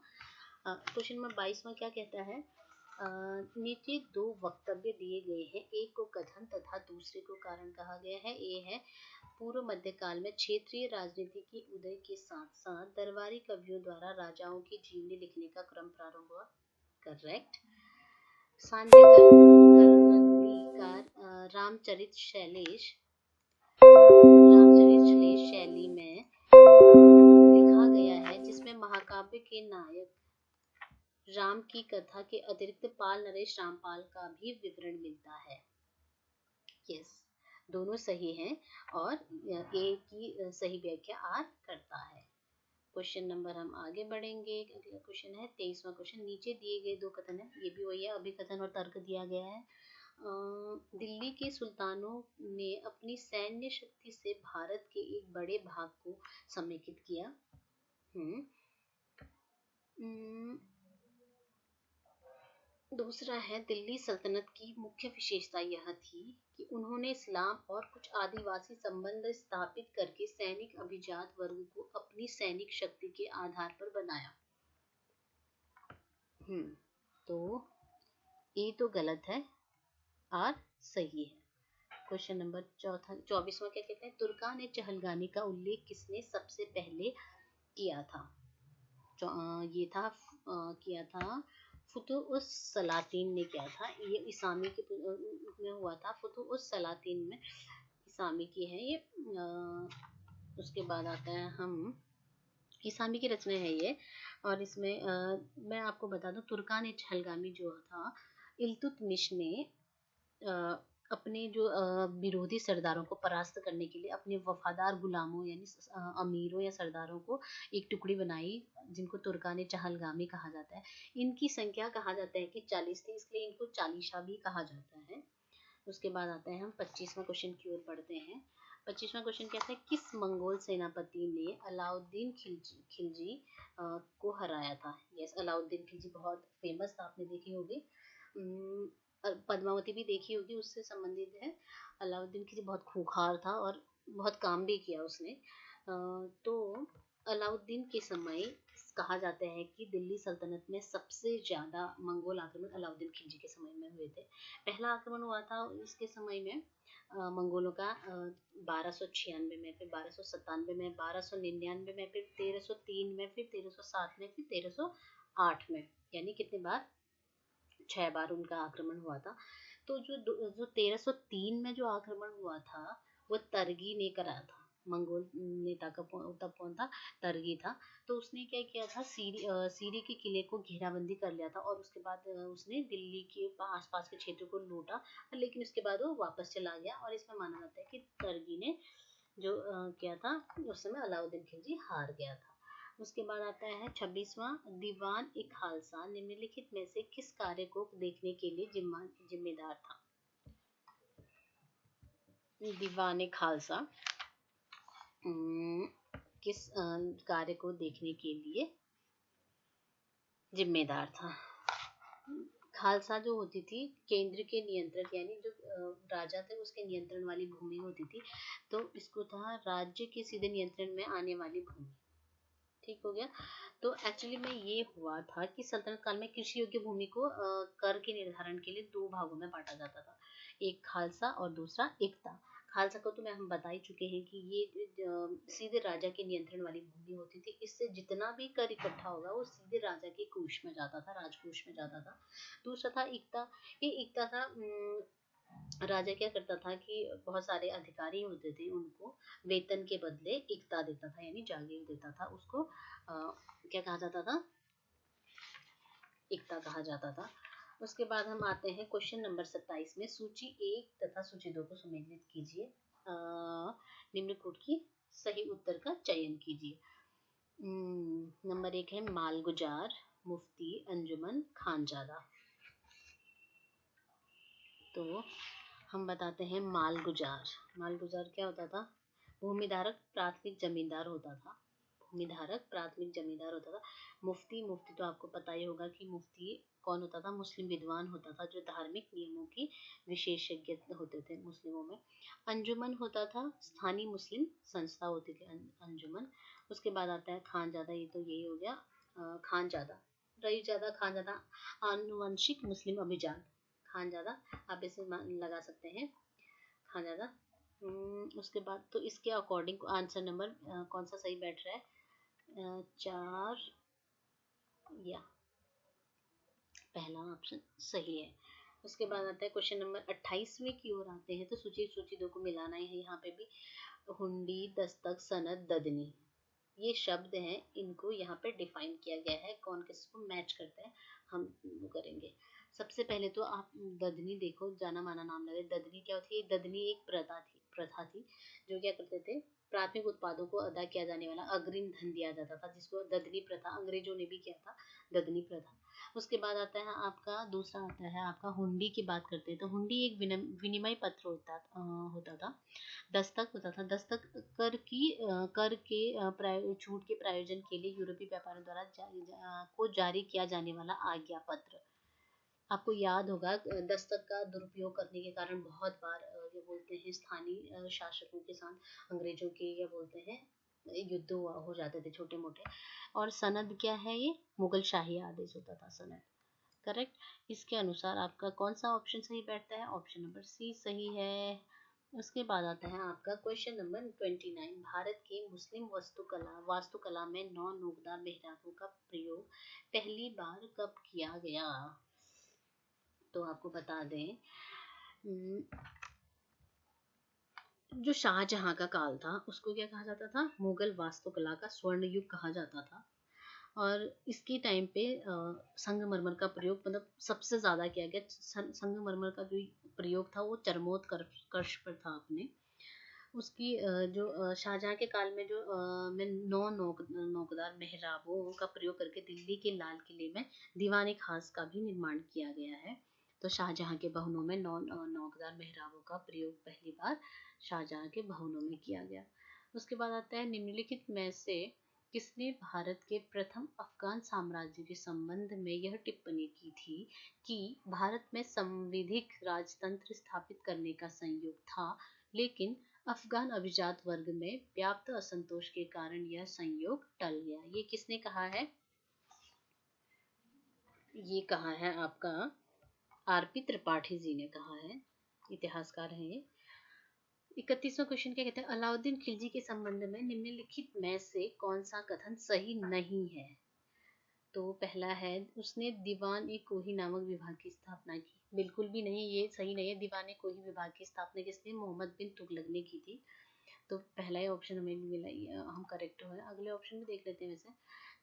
क्वेश्चन नंबर 22वां क्या कहता है, नीचे दो वक्तव्य दिए गए हैं, एक को कथन तथा दूसरे को कारण कहा गया है। ए है पूर्व मध्यकाल में क्षेत्रीय राजनीति की उदय के साथ साथ दरबारी कवियों द्वारा राजाओं की जीवनी लिखने का क्रम प्रारंभ हुआ करेक्ट। रामचरित शैलेश शैली में लिखा गया है, जिसमें महाकाव्य के नायक राम की कथा के अतिरिक्त पाल नरेश रामपाल का भी विवरण मिलता है। यस, दोनों सही हैं और ए की सही व्याख्या आर करता है। क्वेश्चन नंबर हम आगे बढ़ेंगे, अगला क्वेश्चन है 23वां क्वेश्चन। नीचे दिए गए दो कथन है, ये भी वही है, अभिकथन और तर्क दिया गया है। दिल्ली के सुल्तानों ने अपनी सैन्य शक्ति से भारत के एक बड़े भाग को समेकित किया। दूसरा है दिल्ली सल्तनत की मुख्य विशेषता यह थी कि उन्होंने इस्लाम और कुछ आदिवासी संबंध स्थापित करके सैनिक अभिजात वर्ग को अपनी सैनिक शक्ति के आधार पर बनाया। तो ये तो गलत है, आर सही है। क्वेश्चन नंबर 24वां क्या कहते हैं, तुर्कान ए चहलगामी का उल्लेख किसने सबसे पहले किया था। ये था किया था फुतुह उस सलातीन ने किया था, ये इसामी के में हुआ था, फुतुह उस सलातीन में इसामी की है ये। उसके बाद आता है हम इसामी की रचना है ये, और इसमें मैं आपको बता दूं तुर्कान ए चहलगामी जो था, इल्तुतमिश ने अपने जो विरोधी सरदारों को परास्त करने के लिए अपने वफादार गुलामों यानी अमीरों या सरदारों को एक टुकड़ी बनाई, जिनको तुर्कान ए चहलगामी कहा जाता है। इनकी संख्या कहा जाता है कि 40 थी, इसलिए इनको चालीसा भी कहा जाता है। उसके बाद आता है हम 25वां क्वेश्चन की ओर बढ़ते हैं। 25वां क्वेश्चन कहता है किस मंगोल सेनापति ने अलाउद्दीन खिलजी को हराया था। यस, अलाउद्दीन खिलजी बहुत फेमस था, आपने देखी होगी, पद्मावती भी देखी होगी, उससे संबंधित है। अलाउद्दीन खिलजी बहुत खूंखार था और बहुत काम भी किया उसने। तो अलाउद्दीन के समय कहा जाता है कि दिल्ली सल्तनत में सबसे ज्यादा मंगोल आक्रमण अलाउद्दीन खिलजी के समय में हुए थे। पहला आक्रमण हुआ था इसके समय में मंगोलों का 1296 में, फिर 1297 में, 1299 में, फिर 1303 में, फिर 1307 में, फिर 1308 में, यानी कितने बार, 6 बार उनका आक्रमण हुआ था। तो जो 1303 में जो आक्रमण हुआ था वो तर्गी ने करा था, मंगोल नेता का तब कौन था, तर्गी था। तो उसने क्या किया था, सीरी के किले को घेराबंदी कर लिया था और उसके बाद उसने दिल्ली के आसपास के क्षेत्र को लूटा, लेकिन उसके बाद वो वापस चला गया। और इसमें माना जाता है कि तर्गी ने जो किया था उस समय अलाउद्दीन खिलजी हार गया था। उसके बाद आता है 26वां, दीवान ए खालसा निम्नलिखित में से किस कार्य को देखने के लिए जिम्मेदार था। दीवान ए खालसा किस कार्य को देखने के लिए जिम्मेदार था। खालसा जो होती थी केंद्र के नियंत्रक, यानी जो राजा थे उसके नियंत्रण वाली भूमि होती थी, तो इसको था राज्य के सीधे नियंत्रण में आने वाली भूमि। ठीक हो गया। तो एक्चुअली में ये हुआ था कि सल्तनत काल में कृषि योग्य भूमि को कर के निर्धारण के लिए दो भागों में बांटा जाता था, एक खालसा और दूसरा एकता। खालसा को तो मैं हम बता ही चुके हैं कि ये सीधे राजा के नियंत्रण वाली भूमि होती थी। इससे जितना भी कर इकट्ठा होगा वो सीधे राजा के कोष में जाता था, राजकोष में जाता था। दूसरा था इक्ता। ये इक्ता था, राजा क्या करता था कि बहुत सारे अधिकारी होते थे, उनको वेतन के बदले इक्ता देता था, यानी जागीर देता था। उसको क्या कहा जाता था? इक्ता कहा जाता था। उसके बाद हम आते हैं क्वेश्चन नंबर 27 में। सूची 1 तथा सूची 2 को सम्मिलित कीजिए। निम्नलिखित की सही उत्तर का चयन कीजिए। नंबर 1 है मालगुजार, मुफ्ती, अंजुमन, खानजादा। तो हम बताते हैं मालगुजार। मालगुजार क्या होता था? भूमिधारक प्राथमिक जमींदार होता था। भूमिधारक प्राथमिक जमींदार होता था। मुफ्ती, मुफ्ती तो आपको पता ही होगा कि मुफ्ती कौन होता था? मुस्लिम विद्वान होता था, जो धार्मिक नियमों की विशेषज्ञ होते थे मुस्लिमों में। अंजुमन होता था, स्थानीय मुस्लिम संस्था होती थी अंजुमन। उसके बाद आता है खानजादा। ये तो यही हो गया खानजादा, रईजादा, खानजादा, आनुवंशिक मुस्लिम अभिजात। खानजादा आप इसे लगा सकते हैं, खानजादा। उसके बाद तो इसके अकॉर्डिंग आंसर नंबर कौन सा सही बैठ रहा है? 4 या पहला ऑप्शन सही है। उसके बाद आता है क्वेश्चन नंबर 28वें की ओर आते हैं। तो सूची 1 सूची 2 को मिलाना है यहाँ पे भी। हुंडी, दस्तक, सनद, ददनी, ये शब्द हैं, इनको यहाँ पे डिफाइन किया गया है। कौन किसको मैच करता है हम वो करेंगे। सबसे पहले तो आप ददनी देखो, जाना माना नाम लगे। ददनी क्या होती है? ददनी एक प्रथा थी जो क्या करते थे? प्राथमिक उत्पादों को अदा किया जाने वाला अग्रिम धन दिया जाता था, जिसको ददनी प्रथा, अंग्रेजों ने भी किया था ददनी प्रथा। उसके बाद आता है आपका दूसरा, आता है आपका हुंडी की बात करते हैं। तो हुंडी एक विनिमय पत्र होता था। दस्तक होता था। दस्तक कर के छूट के प्रायोजन के लिए यूरोपीय व्यापारियों द्वारा को जारी किया जाने वाला आज्ञा पत्र। आपको याद होगा दस्तक का दुरुपयोग करने के कारण बहुत बार ये बोलते हैं स्थानीय शासकों के साथ अंग्रेजों के, ये बोलते हैं, युद्ध हो जाते थे छोटे मोटे। और सनद क्या है? ये मुगल शाही आदेश होता था सनद। करेक्ट। इसके अनुसार आपका कौन सा ऑप्शन सही बैठता है? ऑप्शन नंबर सी सही है। उसके बाद आता है आपका क्वेश्चन नंबर 29। भारत की मुस्लिम वास्तुकला में 9 नोकदार मेहराबों का प्रयोग पहली बार कब किया गया? तो आपको बता दें, जो शाहजहां का काल था उसको क्या कहा जाता था? मुगल वास्तुकला का स्वर्ण युग कहा जाता था। और इसके टाइम पे संगमरमर का प्रयोग मतलब सबसे ज्यादा किया गया। संगमरमर का जो प्रयोग था वो चरमोत्कर्ष पर था अपने। उसकी जो शाहजहां के काल में जो में 9 नोकदार मेहराबों का प्रयोग करके दिल्ली के लाल किले में दीवान खास का भी निर्माण किया गया है। तो शाहजहां के भवनों में 9 नोकदार मेहराबों का प्रयोग पहली बार शाहजहां के भवनों में किया गया। उसके बाद आता है निम्नलिखित में से किसने भारत के प्रथम अफगान साम्राज्य के संबंध में यह टिप्पणी की थी कि भारत में संवैधानिक राजतंत्र स्थापित करने का संयोग था, लेकिन अफगान अभिजात वर्ग में व्याप्त असंतोष के कारण यह संयोग टल गया। ये किसने कहा है? ये कहा है आपका आरपी त्रिपाठी जी ने कहा है, इतिहासकार हैं ये। 31वां क्वेश्चन क्या कहते हैं? अलाउद्दीन खिलजी के संबंध में निम्नलिखित में से कौन सा कथन सही नहीं है? तो पहला है उसने दीवान ए कोही नामक विभाग की स्थापना की। बिल्कुल भी नहीं, ये सही नहीं है। दीवान ए कोही विभाग की स्थापना किसने? मोहम्मद बिन तुगलक ने की थी। तो पहला ही ऑप्शन हमें मिला, हम करेक्ट हुए। अगले ऑप्शन भी देख लेते हैं। वैसे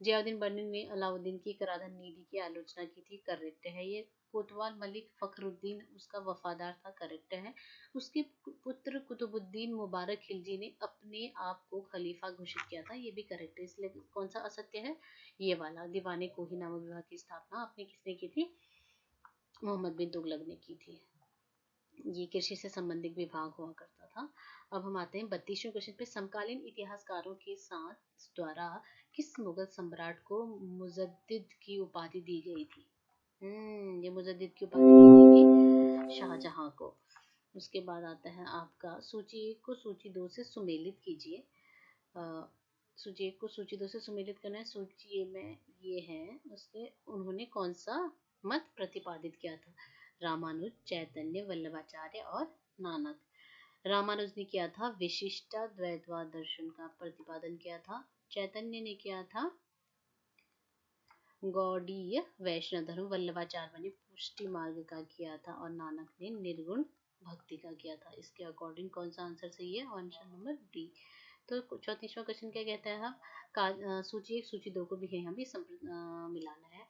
जियाउद्दीन बर्नी ने अलाउद्दीन की कराधान नीति की आलोचना की थी, करेक्ट है ये। कोतवाल मलिक फखरुद्दीन उसका वफादार था, करेक्ट है। उसके पुत्र कुतुबुद्दीन मुबारक खिलजी ने अपने आप को खलीफा घोषित किया था, ये भी करेक्ट है। इसलिए कौन सा असत्य है? ये वाला। दीवाने कोही नामक विभाग की स्थापना अपने किसने की थी? मोहम्मद बिन तुगलक ने की थी। ये कृषि से संबंधित विभाग हुआ करता था। अब हम आते हैं 32वें क्वेश्चन पे। समकालीन इतिहासकारों के साथ द्वारा किस मुगल सम्राट को मुजद्दिद की उपाधि दी गई थी? ये मुजद्दिद की उपाधि दी थी शाहजहां को। उसके बाद आता है आपका सूची 1 को सूची 2 से सुमेलित कीजिए। सूची 1 को सूची 2 से सुमेलित करना है। सूची में ये है, उसके उन्होंने कौन सा मत प्रतिपादित किया था? रामानुज, चैतन्य, वल्लभाचार्य और नानक। रामानुज ने किया था विशिष्टाद्वैतवाद दर्शन का प्रतिपादन किया था। चैतन्य ने किया था गौड़ीय वैष्णव धर्म। वल्लभाचार्य ने पुष्टि मार्ग का किया था और नानक ने निर्गुण भक्ति का किया था। इसके अकॉर्डिंग कौन सा आंसर सही है? Answer number D. तो 34वां क्वेश्चन क्या कहता है? सूची 1 सूची 2 को भी यहाँ भी मिलाना है।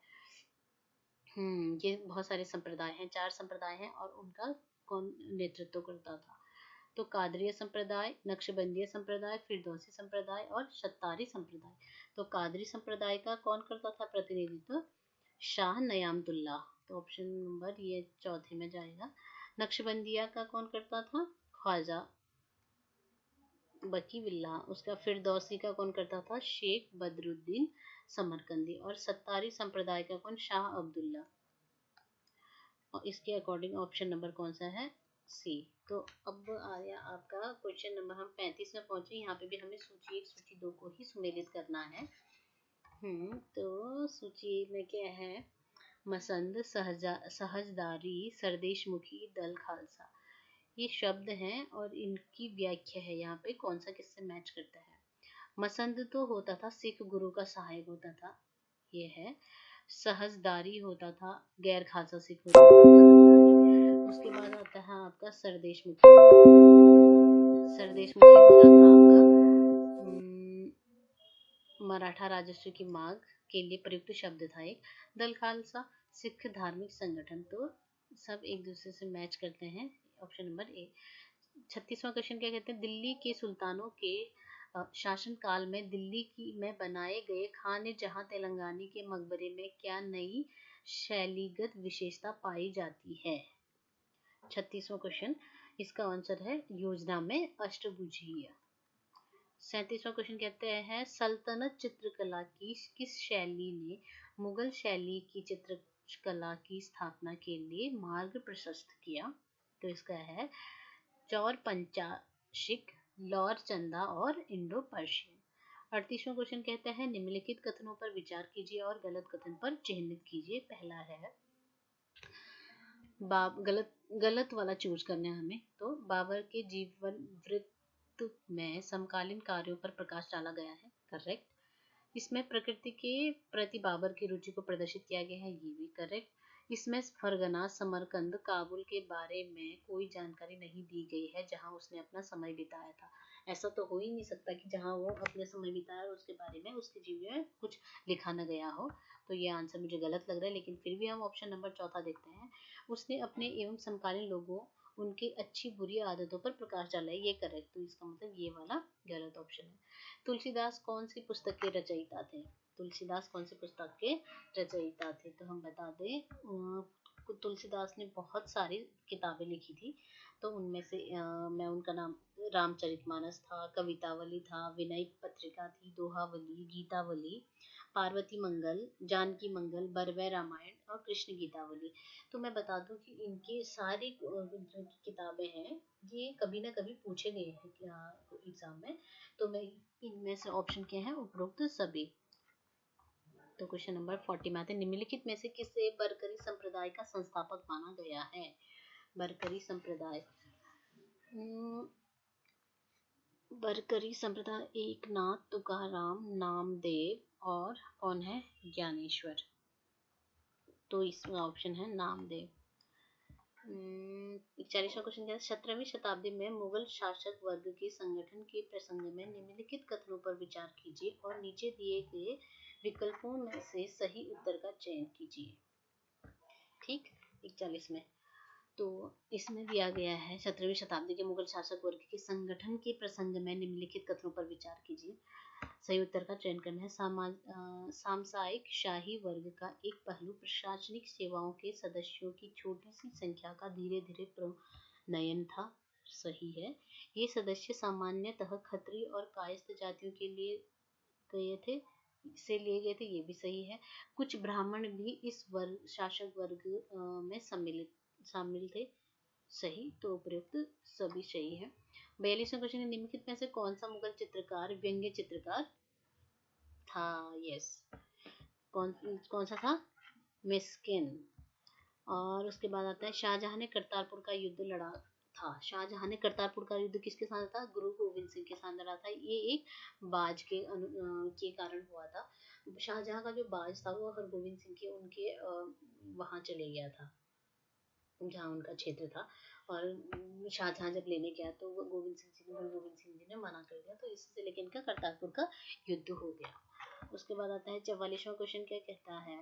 ये बहुत सारे संप्रदाय हैं, 4 संप्रदाय हैं और उनका कौन नेतृत्व करता था? तो कादरिया संप्रदाय, नक्शबंदिया संप्रदाय, फिरदौसी संप्रदाय और शत्तारी संप्रदाय। तो कादरी संप्रदाय का कौन करता था प्रतिनिधित्व? शाह नयामतुल्लाह। तो ऑप्शन नंबर ये चौथे में जाएगा। नक्शबंदिया का कौन करता था? ख्वाजा बकी बिल्ला। उसका फिरदौसी का कौन करता था? शेख बदरुद्दीन समरकंदी। और सत्तारी संप्रदाय का कौन? शाह अब्दुल्ला। और इसके अकॉर्डिंग ऑप्शन नंबर कौन सा है? सी। तो अब आया आपका क्वेश्चन नंबर, हम 35 में पहुंचे। यहाँ पे भी हमें सूची 1 सूची 2 को ही सुमेलित करना है। तो सूची में क्या है? मसंद, सहजदारी, सरदेशमुखी, दल खालसा, ये शब्द हैं और इनकी व्याख्या है यहाँ पे कौन सा किससे मैच करता है। मसंद तो होता था सिख गुरु का सहायक होता था, ये है। सहजदारी होता था गैर खालसा सिख होता था। उसके बाद आता है आपका सरदेशमुखी। सरदेशमुखी होता था आपका मराठा राजस्व की मांग के लिए प्रयुक्त शब्द था एक। दल खालसा सिख धार्मिक संगठन। तो सब एक दूसरे से मैच करते हैं। Option number A. 36वां क्वेश्चन क्या कहते हैं? दिल्ली के सुल्तानों के शासन काल में दिल्ली की में बनाए गए खान जहां तेलंगानी के मकबरे में क्या नई शैलीगत विशेषता पाई जाती है? 36वां क्वेश्चन, इसका आंसर है योजना में अष्टभुजीय। 37वां क्वेश्चन कहते हैं सल्तनत चित्रकला की किस शैली ने मुगल शैली की चित्रकला की स्थापना के लिए मार्ग प्रशस्त किया? तो इसका है चौर पंचाशिक, लौर चंदा और इंडो पर्शियन। 38वां क्वेश्चन कहते हैं निम्नलिखित कथनों पर विचार कीजिए और गलत कथन पर चिह्नित कीजिए। पहला है गलत वाला चूज करना है हमें। तो बाबर के जीवन वृत्त में समकालीन कार्यों पर प्रकाश डाला गया है, करेक्ट। इसमें प्रकृति के प्रति बाबर की रुचि को प्रदर्शित किया गया है, ये भी करेक्ट। इसमें फरगना, समरकंद, काबुल के बारे में कोई जानकारी नहीं दी गई है जहां उसने अपना समय बिताया था। ऐसा तो हो ही नहीं सकता कि जहां वो अपने समय बिताया और उसके बारे में उसके जीवन में कुछ लिखा न गया हो। तो ये आंसर मुझे गलत लग रहा है, लेकिन फिर भी हम ऑप्शन नंबर चौथा देखते हैं। उसने अपने एवं समकालीन लोगों उनकी अच्छी बुरी आदतों पर प्रकाश डाला है, ये करेक्ट। तो इसका मतलब ये वाला गलत ऑप्शन है। तुलसीदास कौन सी पुस्तक के रचयिता थे? तुलसीदास कौन सी पुस्तक के रचयिता थे? तो हम बता दें तुलसीदास ने बहुत सारी किताबें लिखी थी। तो उनमें से मैं उनका नाम, रामचरितमानस था, कवितावली था, विनय पत्रिका थी, दोहावली, गीतावली, पार्वती मंगल, जानकी मंगल, बरवै रामायण और कृष्ण गीतावली। तो मैं बता दूं कि इनकी सारी जो किताबें हैं ये कभी ना कभी पूछे गए हैं एग्जाम में। तो मैं इनमें से ऑप्शन क्या है? उपरोक्त सभी। तो क्वेश्चन नंबर 40 में आते हैं निम्नलिखित में से किसे बरकरी संप्रदाय का संस्थापक माना गया है? बरकरी संप्रदाय, बरकरी संप्रदाय एकनाथ, तुकाराम, नामदेव और कौन है? ज्ञानेश्वर। तो इसमें ऑप्शन है नामदेव। 41वां क्वेश्चन क्या है? 17वीं शताब्दी में मुगल शासक वर्ग के संगठन के प्रसंग में निम्नलिखित कथनों पर विचार कीजिए और नीचे दिए गए विकल्पों में से सही उत्तर का चयन कीजिए। ठीक, 41 में तो इसमें दिया गया है 17वीं शताब्दी के मुगल शासक वर्ग के संगठन के प्रसंग में निम्नलिखित कथनों पर विचार कीजिए। सही उत्तर का चयन करना है। सामसायिक शाही वर्ग का एक पहलू प्रशासनिक सेवाओं के सदस्यों की छोटी सी संख्या का धीरे धीरे प्रणयन था, सही है। ये सदस्य सामान्यतः खत्री और कायस्थ जातियों के लिए लिए थे, ये भी सही है। कुछ ब्राह्मण भी इस शासक वर्ग में शामिल थे, सही। तो उपयुक्त सभी सही है। 42वां क्वेश्चन है निम्नलिखित में से कौन सा मुगल चित्रकार व्यंग्य चित्रकार था? यस, कौन सा था? मिस्किन। और उसके बाद आता है शाहजहां ने करतारपुर का युद्ध लड़ा था। शाहजहां ने करतारपुर का युद्ध किसके साथ था? गुरु गोविंद सिंह के साथ लड़ा था। ये एक बाज के कारण हुआ था। शाहजहां का जो बाज था वो हरगोविंद सिंह के उनके वहां चले गया था, जहाँ उनका क्षेत्र था। और शाहजहां जब लेने गया तो वो गुरु गोविंद सिंह जी ने मना कर दिया, तो इससे लेकर इनका करतारपुर का युद्ध हो गया। उसके बाद आता है 44वां क्वेश्चन, क्या कहता है?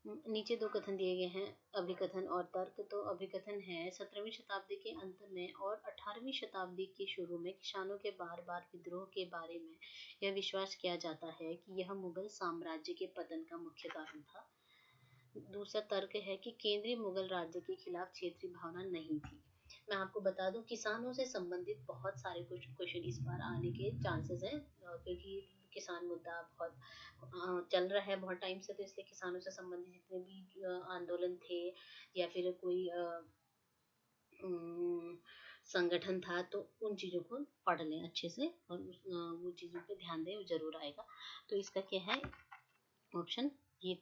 नीचे दो कथन दिए गए हैं, अभिकथन और तर्क। तो अभिकथन है 17वीं शताब्दी के अंत में और 18वीं शताब्दी के शुरू में किसानों के बार बार विद्रोह के बारे में यह विश्वास किया जाता है कि यह मुगल साम्राज्य के पतन का मुख्य कारण था। दूसरा तर्क है कि केंद्रीय मुगल राज्य के खिलाफ क्षेत्रीय भावना नहीं थी। मैं आपको बता दूं, किसानों से संबंधित बहुत सारे क्वेश्चन इस बार आने के चांसेस हैं, क्योंकि किसान मुद्दा बहुत चल रहा है बहुत टाइम से, तो इसलिए किसानों से संबंधित जितने भी आंदोलन थे या फिर कोई संगठन था, तो उन चीज़ों को पढ़ लें अच्छे से और वो चीज़ों पे ध्यान दें, जरूर आएगा। तो इसका क्या है ऑप्शन? ये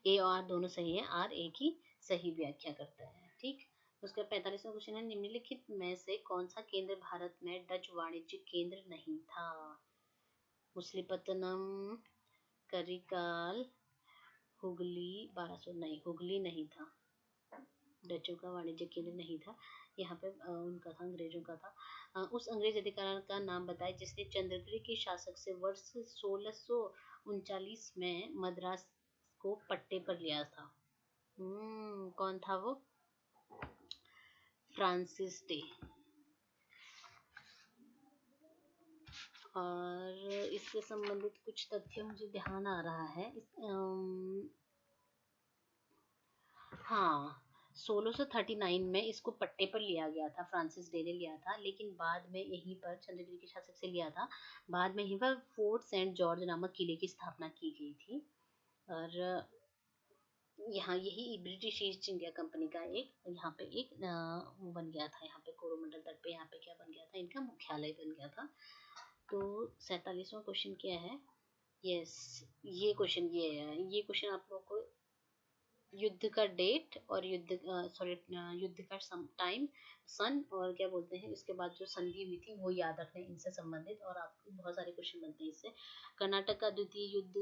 ए और आर दोनों सही है, आर ए की सही व्याख्या करता है। ठीक, उसका 45वां क्वेश्चन है, निम्नलिखित में से कौन सा केंद्र भारत में डच वाणिज्य केंद्र नहीं था? मछलीपत्तनम, करिकाल, हुगली, 1200 नहीं, हुगली नहीं था, डचों का वाणिज्य केंद्र नहीं था। यहाँ पे उनका था, अंग्रेजों का था। उस अंग्रेज अधिकारी का नाम बताए जिसने चंद्रगिरी के शासक से वर्ष 1639 में मद्रास को पट्टे पर लिया था। कौन था वो? Francis day. और इससे संबंधित कुछ तथ्य मुझे ध्यान आ रहा है। हाँ, 1639 में इसको पट्टे पर लिया गया था, फ्रांसिस डे ने लिया था, लेकिन बाद में यहीं पर चंद्रगिरी के शासक से लिया था। बाद में यहीं पर फोर्ट सेंट जॉर्ज नामक किले की स्थापना की गई थी। और यहाँ यही ब्रिटिश ईस्ट इंडिया कंपनी का एक यहाँ पे एक वो बन गया था, यहाँ पे कोरोमंडल तट पे यहाँ पे क्या बन गया था, इनका मुख्यालय बन गया था। तो 47वां क्वेश्चन क्या है? यस, ये क्वेश्चन ये है। ये क्वेश्चन आप लोगों को युद्ध का डेट और युद्ध का टाइम, सन और क्या बोलते हैं इसके बाद जो संधि हुई थी वो याद रखना है, इनसे संबंधित। और आपको बहुत सारे क्वेश्चन बनते हैं इससे। कर्नाटक का द्वितीय युद्ध,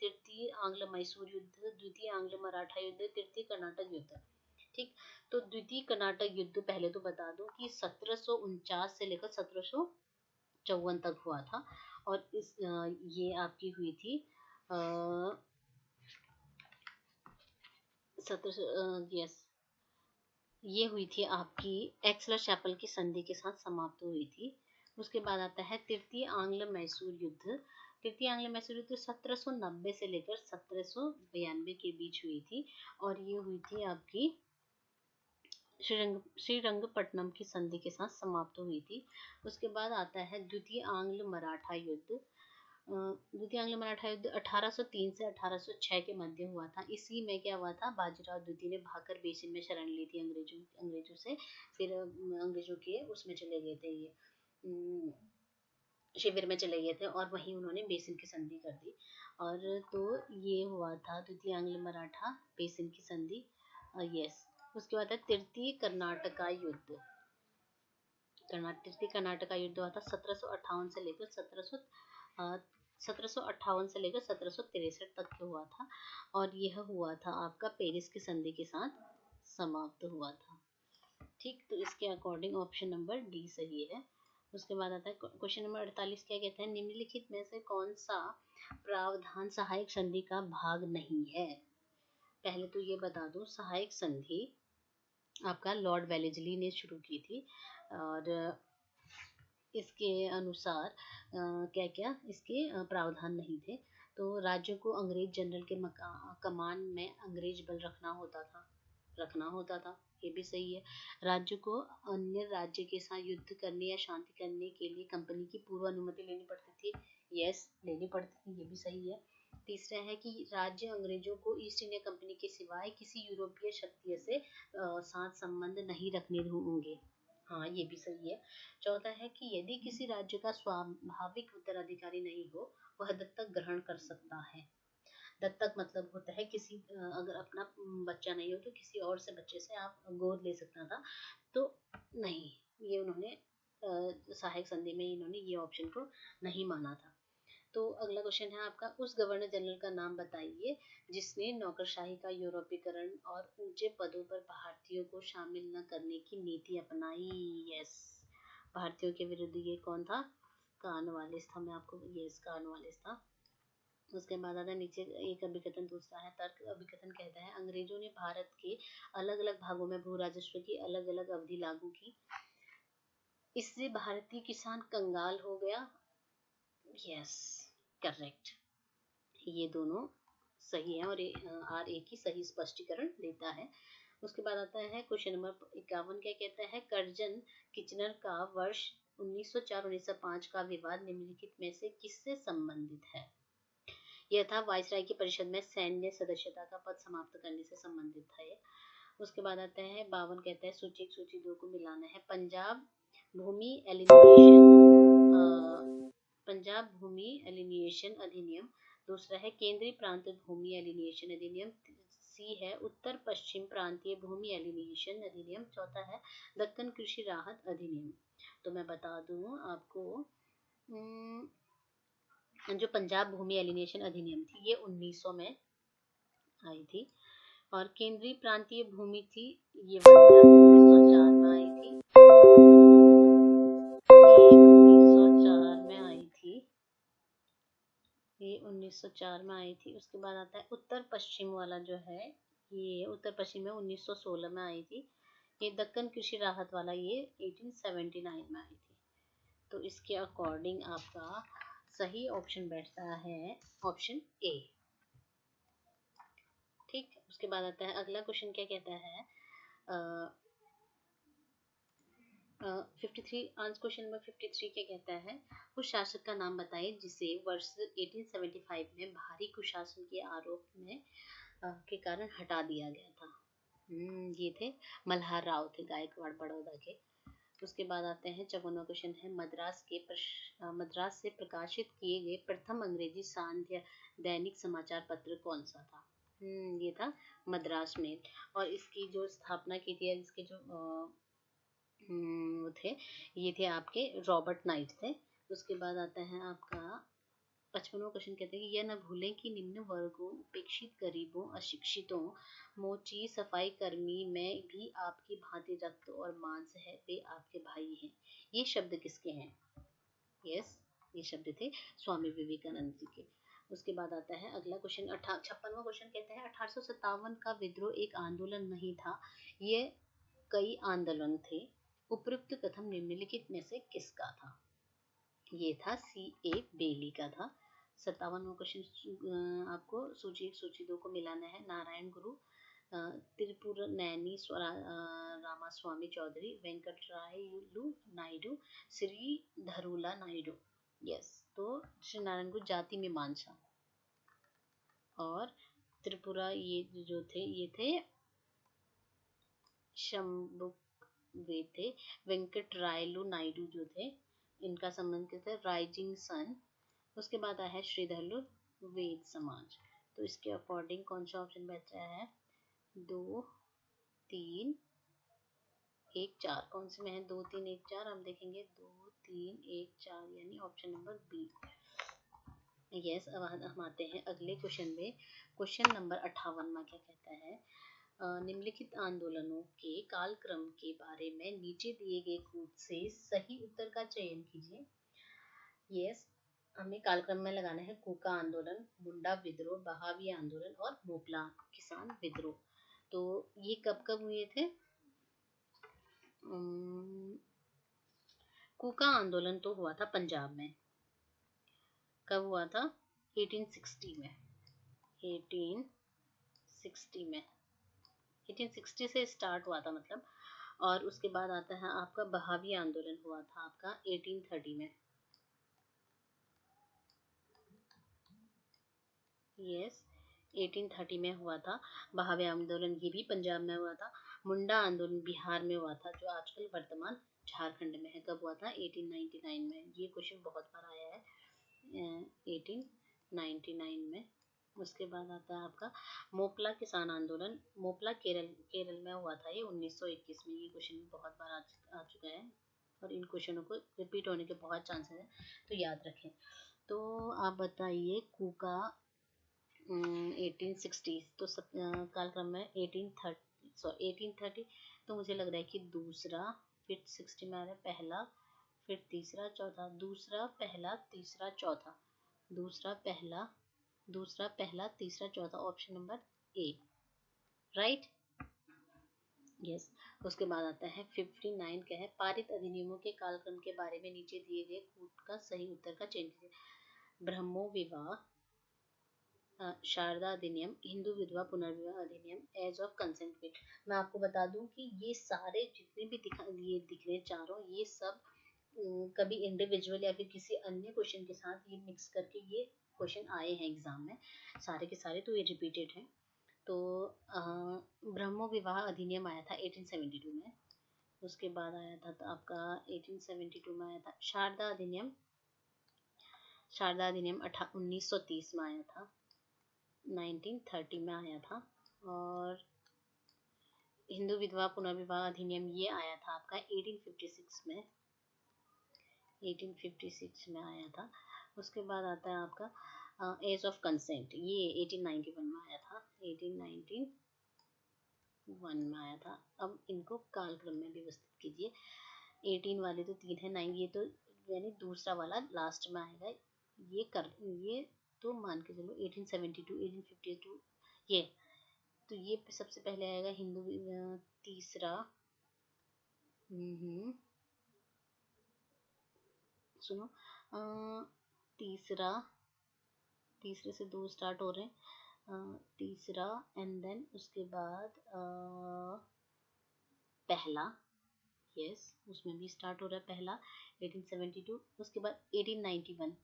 तृतीय आंग्ल मैसूर युद्ध, द्वितीय आंग्ल मराठा युद्ध, तृतीय कर्नाटक युद्ध। ठीक, तो द्वितीय कर्नाटक युद्ध पहले तो बता दूं कि 1749 से लेकर 1754 तक हुआ था। और इस ये आपकी हुई थी 17 ये हुई थी आपकी एक्सलर चैपल की संधि के साथ समाप्त हुई थी। उसके बाद आता है तृतीय आंग्ल मैसूर युद्ध। तृतीय आंग्ल मैसूर युद्ध 1790 से लेकर 1792 के बीच हुई थी, और ये हुई थी आपकी श्रीरंगपट्टनम की संधि के साथ समाप्त हुई थी। उसके बाद आता है द्वितीय आंग्ल मराठा युद्ध। द्वितीय आंग्ल मराठा युद्ध 1803 से 1806 के मध्य हुआ था। इसी में क्या हुआ था, बाजीराव द्वितीय ने भाकर बेसिन में शरण ली थी अंग्रेजों से। फिर अंग्रेजों के उसमें चले गए थे, ये शिविर में चले गए थे, और वहीं उन्होंने बेसिन की संधि कर दी। और तो ये हुआ था द्वितीय आंग्ल मराठा बेसिन की संधि। यस, उसके बाद है तृतीय कर्नाटका युद्ध। तृतीय कर्नाटका युद्ध हुआ था 1758 से लेकर 1758 से लेकर 1763 तक हुआ था, और यह हुआ था आपका पेरिस की संधि के साथ समाप्त हुआ था। ठीक, तो इसके अकॉर्डिंग ऑप्शन नंबर डी सही है। उसके बाद आता है क्वेश्चन नंबर 48, क्या कहते हैं? निम्नलिखित में से कौन सा प्रावधान सहायक संधि का भाग नहीं है? पहले तो ये बता दूं, सहायक संधि आपका लॉर्ड वेलेस्ली ने शुरू की थी, और इसके अनुसार क्या क्या इसके प्रावधान नहीं थे। तो राज्यों को अंग्रेज जनरल के कमान में अंग्रेज बल रखना होता था, ये भी सही है। राज्य को अन्य राज्य के साथ युद्ध करने या शांति करने के लिए कंपनी की पूर्व अनुमति लेनी पड़ती थी, यस लेनी पड़ती थी, ये भी सही है। तीसरा है कि राज्य अंग्रेजों को ईस्ट इंडिया कंपनी के सिवाय किसी यूरोपीय शक्ति से साथ संबंध नहीं रखने होंगे, हाँ ये भी सही है। चौथा है कि यदि किसी राज्य का स्वाभाविक उत्तराधिकारी नहीं हो, वह दत्तक ग्रहण कर सकता है। दत्तक मतलब होता है किसी अगर अपना बच्चा नहीं हो तो किसी और से बच्चे से आप गोद ले सकता था, तो नहीं, ये उन्होंने सहायक संधि में इन्होंने ये ऑप्शन को नहीं माना था। तो अगला क्वेश्चन है आपका, उस गवर्नर जनरल का नाम बताइए जिसने नौकरशाही का यूरोपीकरण और ऊंचे पदों पर भारतीयों को शामिल न करने की नीति अपनाई। यस, भारतीयों के विरुद्ध ये कौन था? कॉर्नवालिस था। मैं आपको, यस, कॉर्नवालिस था। उसके बाद आता नीचे एक अभिकथन दूसरा है तर्क। अभिकथन कहता है अंग्रेजों ने भारत के अलग अलग भागों में भू राजस्व की अलग अलग अवधि लागू की, इससे भारतीय किसान कंगाल हो गया। यस, करेक्ट, ये दोनों सही है और आर ए की सही स्पष्टीकरण देता है। उसके बाद आता है क्वेश्चन नंबर 51, क्या कहता है, कर्जन किचनर का वर्ष 1904-1905 का विवाद निम्नलिखित में से किससे संबंधित है? यह था वायसराय की परिषद में सैन्य सदस्यता का पद समाप्त करने से संबंधित था ये। उसके बाद आता है 52, कहता है सूची 1 सूची 2 को मिलाना है। पंजाब भूमि एलिनिएशन अधिनियम, दूसरा है केंद्रीय प्रांत भूमि एलिनिएशन अधिनियम, सी है उत्तर पश्चिम प्रांतीय भूमि एलिनिएशन अधिनियम, चौथा है दक्कन कृषि राहत अधिनियम। तो मैं बता दूं आपको, जो पंजाब भूमि एलिनेशन अधिनियम थी ये 1900 में आई थी, और केंद्रीय प्रांतीय भूमि थी ये 1904 में आई थी, ये 1904 में आई थी। उसके बाद आता है उत्तर पश्चिम वाला जो है, ये उत्तर पश्चिम में 1916 में आई थी। ये दक्कन कृषि राहत वाला ये 1879 में आई थी। तो इसके अकॉर्डिंग आपका सही ऑप्शन बैठता है ऑप्शन ए। ठीक, उसके बाद आता है अगला क्वेश्चन, क्या कहता है 53, आंसर क्वेश्चन नंबर 53 क्या कहता है, उस शासक का नाम बताइए जिसे वर्ष 1875 में भारी कुशासन के आरोप में के कारण हटा दिया गया था। ये थे मल्हार राव, थे गायकवाड़ बड़ौदा के। उसके बाद आते हैं 54वां क्वेश्चन है, मद्रास से प्रकाशित किए गए प्रथम अंग्रेजी सांध्य दैनिक समाचार पत्र कौन सा था? ये था मद्रास मेल, और इसकी जो स्थापना की थी, इसके जो थे, ये थे आपके रॉबर्ट नाइट थे। उसके बाद आता है आपका 55वां क्वेश्चन, कहते हैं कि यह न भूलें कि निम्न वर्गों, उपेक्षित गरीबों, अशिक्षितों, मोची, सफाई कर्मी में भी आपकी भांति रक्त और मांस है, वे आपके भाई हैं। ये शब्द किसके हैं? यस, ये शब्द थे स्वामी विवेकानंद जी के। उसके बाद आता है अगला क्वेश्चन 56वां क्वेश्चन, कहता है 1857 का विद्रोह एक आंदोलन नहीं था, ये कई आंदोलन थे, उपयुक्त कथन निम्नलिखित में से किसका था? ये था सी ए बेली का था। 57वां क्वेश्चन आपको सूची 1 सूची 2 को मिलाना है। नारायण गुरु, त्रिपुर नैनी रामास्वामी चौधरी, वेंकटरायलु नायडू, श्री धरुला नायडू। यस, तो श्री नारायण गुरु जाति में मानसा, और त्रिपुरा ये जो थे ये थे शंभु वे थे। वेंकटरायलु नायडू जो थे इनका संबंध क्या था? Rising sun. उसके बाद आया है श्रीधरलु वेद समाज। तो इसके अकॉर्डिंग कौन सा ऑप्शन बच रहा है? 2, 3, 1, 4, कौन से में है? 2, 3, 1, 4, हम देखेंगे 2, 3, 1, 4, यानी ऑप्शन नंबर बी। यस, अब हम आते हैं अगले क्वेश्चन में। क्वेश्चन नंबर 58 में क्या कहता है, निम्नलिखित आंदोलनों के कालक्रम के बारे में नीचे दिए गए कूट से सही उत्तर का चयन कीजिए। यस, हमें कालक्रम में लगाना है कूका आंदोलन, मुंडा विद्रोह, बहावी आंदोलन और मोपला किसान विद्रोह। तो ये कब कब हुए थे? कूका आंदोलन तो हुआ था पंजाब में। कब हुआ था? 1860 में। 1860 से स्टार्ट हुआ था मतलब। और उसके बाद आता है आपका बहावी आंदोलन हुआ था आपका 1830 में। यस, 1830 में हुआ था बहावी आंदोलन, ये भी पंजाब में हुआ था। मुंडा आंदोलन बिहार में हुआ था, जो आजकल वर्तमान झारखंड में है। कब हुआ था? 1899 में। ये क्वेश्चन बहुत बार आया है। 1899 में उसके बाद आता है आपका मोपला किसान आंदोलन। मोपला केरल में हुआ था, ये 1921 में। ये क्वेश्चन भी बहुत बार आ चुका है और इन क्वेश्चनों को रिपीट होने के बहुत चांसेस हैं, तो याद रखें। तो आप बताइए कूका 1860, तो कालक्रम में 1830, तो मुझे लग रहा है कि दूसरा, फिर 60 में आ रहा है पहला, फिर तीसरा चौथा, दूसरा पहला तीसरा चौथा, दूसरा पहला तीसरा चौथा, ऑप्शन नंबर ए, राइट। यस। उसके बाद आता है 59 क्या है, पारित अधिनियमों के कालक्रम के बारे में नीचे दिए गए कूट का सही उत्तर का चयन कीजिए। ब्रह्मो विवाह, शारदा अधिनियम, हिंदू विधवा पुनर्विवाह अधिनियम, एज ऑफ कंसेंट बिल। मैं आपको बता दूं कि ये सारे जितने भी ये दिख रहे चारों, ये सब कभी इंडिविजुअल या फिर किसी अन्य क्वेश्चन के साथ ये मिक्स करके ये क्वेश्चन आए हैं एग्जाम में, सारे के सारे, तो ये रिपीटेड है। तो ब्रह्मो विवाह अधिनियम आया था 1872 में। उसके बाद आया था तो आपका 1872 में आया था शारदा अधिनियम। शारदा अधिनियम 1930 में आया था, 1930 में आया था। और हिंदू विधवा पुनर्विवाह अधिनियम ये आया था आपका 1856 में, 1856 में आया था। उसके बाद आता है आपका एज ऑफ कंसेंट, ये 1891 में आया था, 1891 में आया था। अब इनको कालक्रम में व्यवस्थित कीजिए। 18 वाले तो 3 है, 9 ये तो यानी दूसरा वाला लास्ट में आएगा। ये तो मान के चलो 1872, 1852 ये, तो ये सबसे पहले आएगा हिंदू तीसरा, सुनो, तीसरे से 2 स्टार्ट हो रहे हैं, तीसरा, एंड देन उसके बाद पहला, यस, उसमें भी स्टार्ट हो रहा है पहला 1872। उसके बाद 1891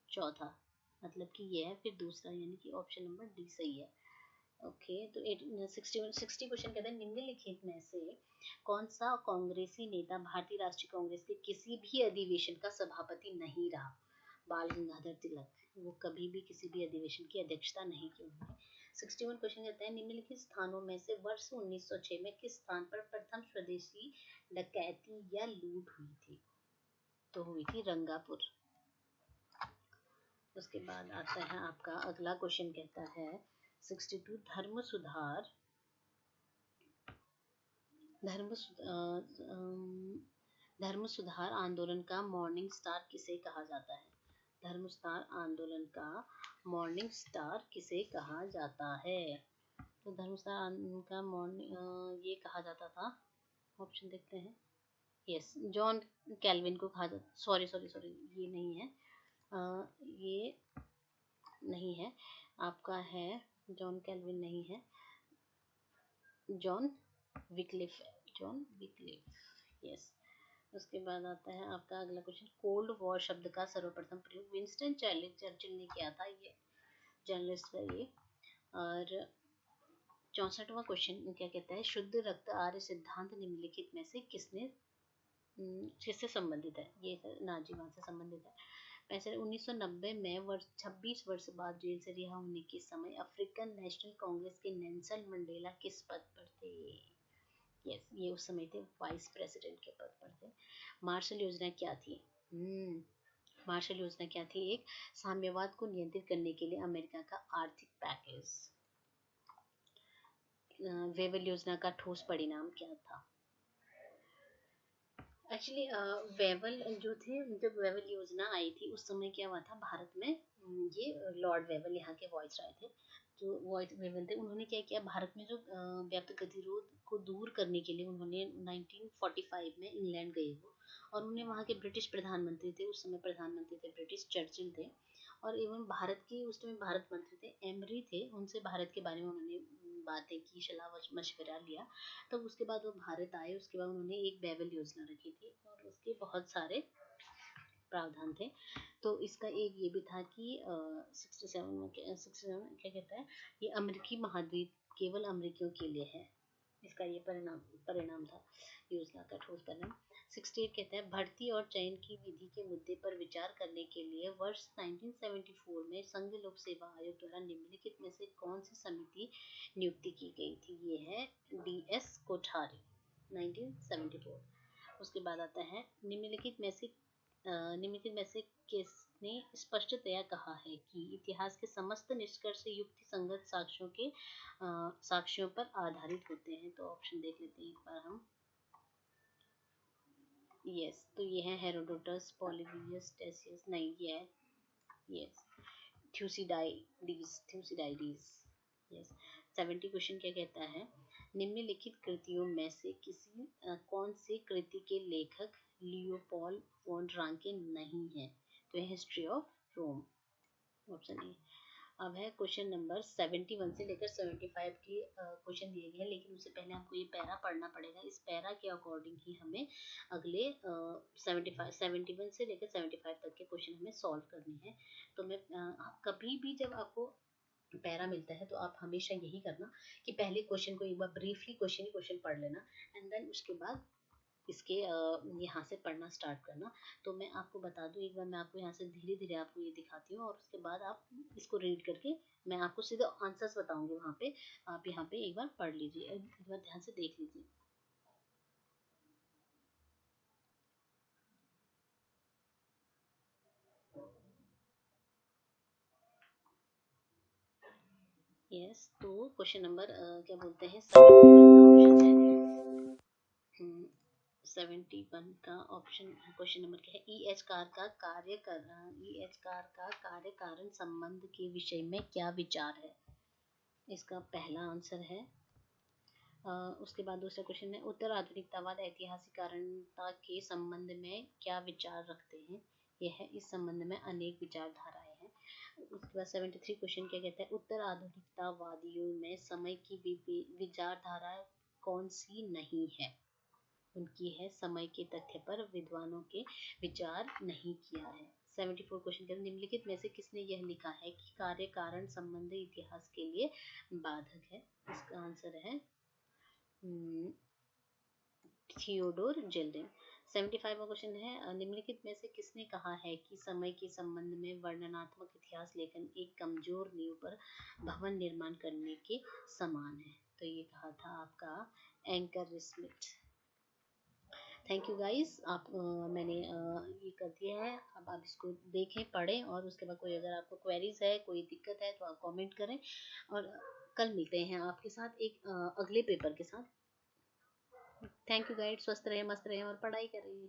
चौथा, मतलब कि ये है, फिर दूसरा, यानी कि ऑप्शन नंबर डी सही है। ओके, तो 60 क्वेश्चन कहते हैं निम्नलिखित में से कौन सा कांग्रेसी नेता भारतीय राष्ट्रीय कांग्रेस के किसी भी अधिवेशन का सभापति नहीं रहा। बाल गंगाधर तिलक, वो कभी भी किसी भी अधिवेशन की अध्यक्षता नहीं की उन्होंने। 61 क्वेश्चन कहते हैं निम्नलिखित स्थानों में से वर्ष 1906 में किस स्थान पर प्रथम स्वदेशी डकैती या लूट हुई थी। तो हुई थी रंगापुर। उसके बाद आता है आपका अगला क्वेश्चन, कहता है 62 धर्म सुधार आंदोलन का मॉर्निंग स्टार किसे कहा जाता है। धर्म सुधार आंदोलन का मॉर्निंग स्टार किसे कहा जाता है। तो धर्म सुधार आंदोलन का मॉर्निंग ये कहा जाता था, ऑप्शन देखते हैं। यस, जॉन कैल्विन को कहा जाता, सॉरी ये नहीं है, ये नहीं है आपका, है जॉन कैल्विन नहीं है, जॉन विक्लिफ, यस। उसके बाद आता है आपका अगला क्वेश्चन, कोल्ड वॉर शब्द का सर्वप्रथम प्रयोग विंस्टन चर्चिल ने किया था, ये जर्नलिस्ट है ये। और 64वां क्वेश्चन क्या कहता है, शुद्ध रक्त आर्य सिद्धांत निम्नलिखित में से किससे संबंधित है। ये नाजीवाद से संबंधित है। पैसे 1990 में 26 वर्ष बाद जेल से रिहा होने के समय अफ्रीकन नेशनल कांग्रेस के नेल्सन मंडेला किस पद पर थे। यस, ये उस समय थे वाइस प्रेसिडेंट के पद पर थे। मार्शल योजना क्या थी। मार्शल योजना क्या थी, एक साम्यवाद को नियंत्रित करने के लिए अमेरिका का आर्थिक पैकेज। वेवल योजना का ठोस परिणाम क्या था। एक्चुअली वेवल जो थे, जब वेवल योजना आई थी उस समय क्या हुआ था भारत में, ये लॉर्ड वेवल यहाँ के वॉइस राय थे, जो वॉइस वेवल थे, उन्होंने क्या किया, भारत में जो व्याप्त गतिरोध को दूर करने के लिए उन्होंने 1945 में इंग्लैंड गए वो, और उन्हें वहाँ के ब्रिटिश प्रधानमंत्री थे, उस समय प्रधानमंत्री थे ब्रिटिश चर्चिल थे, और एवं भारत की उस समय भारत मंत्री थे एमरी थे, उनसे भारत के बारे में उन्होंने बातें की, सलाह मशवरा लिया। तब उसके बाद वो भारत आए, उसके बाद उन्होंने एक वेवल योजना रखी थी और उसके बहुत सारे प्रावधान थे। तो इसका एक ये भी था कि 67 में क्या कहता है, ये अमेरिकी महाद्वीप केवल अमेरिकियों के लिए है, इसका ये परिणाम था योजना का ठोस परिणाम। 68 कहता है भर्ती और चयन की विधि के मुद्दे पर विचार करने के लिए वर्ष 1974 में संघ लोक सेवा आयोग द्वारा निम्नलिखित में से कौन सी समिति नियुक्ति की गई थी। ये है DS कोठारी 1974। उसके बाद आता है निम्नलिखित में से किसने स्पष्टतया कहा है कि इतिहास के समस्त निष्कर्ष युक्ति संगत साक्ष्यों पर आधारित होते हैं। तो ऑप्शन देख लेते हैं एक बार हम। यस, तो ये है हेरोडोटस, पॉलीबियस, टेसियस, नहीं ये है यस थ्यूसिडाइडीज। यस। 70 क्वेश्चन क्या कहता है, निम्नलिखित कृतियों में से किसी कौन सी कृति के लेखक लियोपोल्ड वॉन रांके नहीं है। तो history of Rome, option A. अब है क्वेश्चन नंबर 71 से लेकर 75 के क्वेश्चन दिए गए हैं, लेकिन उससे पहले हमको ये पैरा पढ़ना पड़ेगा। इस पैरा के अकॉर्डिंग ही हमें अगले 71 से लेकर 75 तक के क्वेश्चन हमें सॉल्व करने हैं। तो मैं कभी भी जब आपको पैरा मिलता है तो आप हमेशा यही करना कि पहले क्वेश्चन को एक बार ब्रीफली क्वेश्चन पढ़ लेना एंड देन उसके बाद इसके यहाँ से पढ़ना स्टार्ट करना। तो मैं आपको बता दूं, एक बार मैं आपको यहाँ से धीरे धीरे आपको ये दिखाती हूँ और उसके बाद आप इसको रीड करके मैं आपको सीधे आंसर्स बताऊंगी। वहाँ पे आप यहाँ पे एक बार पढ़ लीजिए, एक बार ध्यान से देख लीजिए। यस, तो क्वेश्चन नंबर क्या बोलते हैं 71 का ऑप्शन क्वेश्चन नंबर क्या है, EH कार का कार्य कारण संबंध के विषय में क्या विचार है। इसका पहला आंसर है। उसके बाद दूसरा क्वेश्चन है, उत्तर आधुनिकतावाद ऐतिहासिक कारणता के संबंध में क्या विचार रखते हैं। यह है इस संबंध में अनेक विचारधाराएं हैं। उसके बाद 73 क्वेश्चन क्या कहता है, उत्तर आधुनिकतावादियों में समय की विचारधारा कौन सी नहीं है। उनकी है समय के तथ्य पर विद्वानों के विचार नहीं किया है। 74 क्वेश्चन के निम्नलिखित में से किसने यह लिखा है कि कार्य कारण संबंध इतिहास के लिए बाधक है। इसका आंसर है थियोडोर जेल्डिन। 75 क्वेश्चन है, निम्नलिखित में से किसने कहा है कि समय के संबंध में वर्णनात्मक इतिहास लेखन एक कमजोर नींव पर भवन निर्माण करने के समान है। तो ये कहा था आपका anchor Smith. Thank you guys, आप मैंने ये कर दिया है। अब आप इसको देखें, पढ़ें और उसके बाद कोई अगर आपको क्वेरीज है, कोई दिक्कत है तो आप कमेंट करें और कल मिलते हैं आपके साथ एक अगले पेपर के साथ। थैंक यू गाइस, स्वस्थ रहे, मस्त रहे और पढ़ाई करें।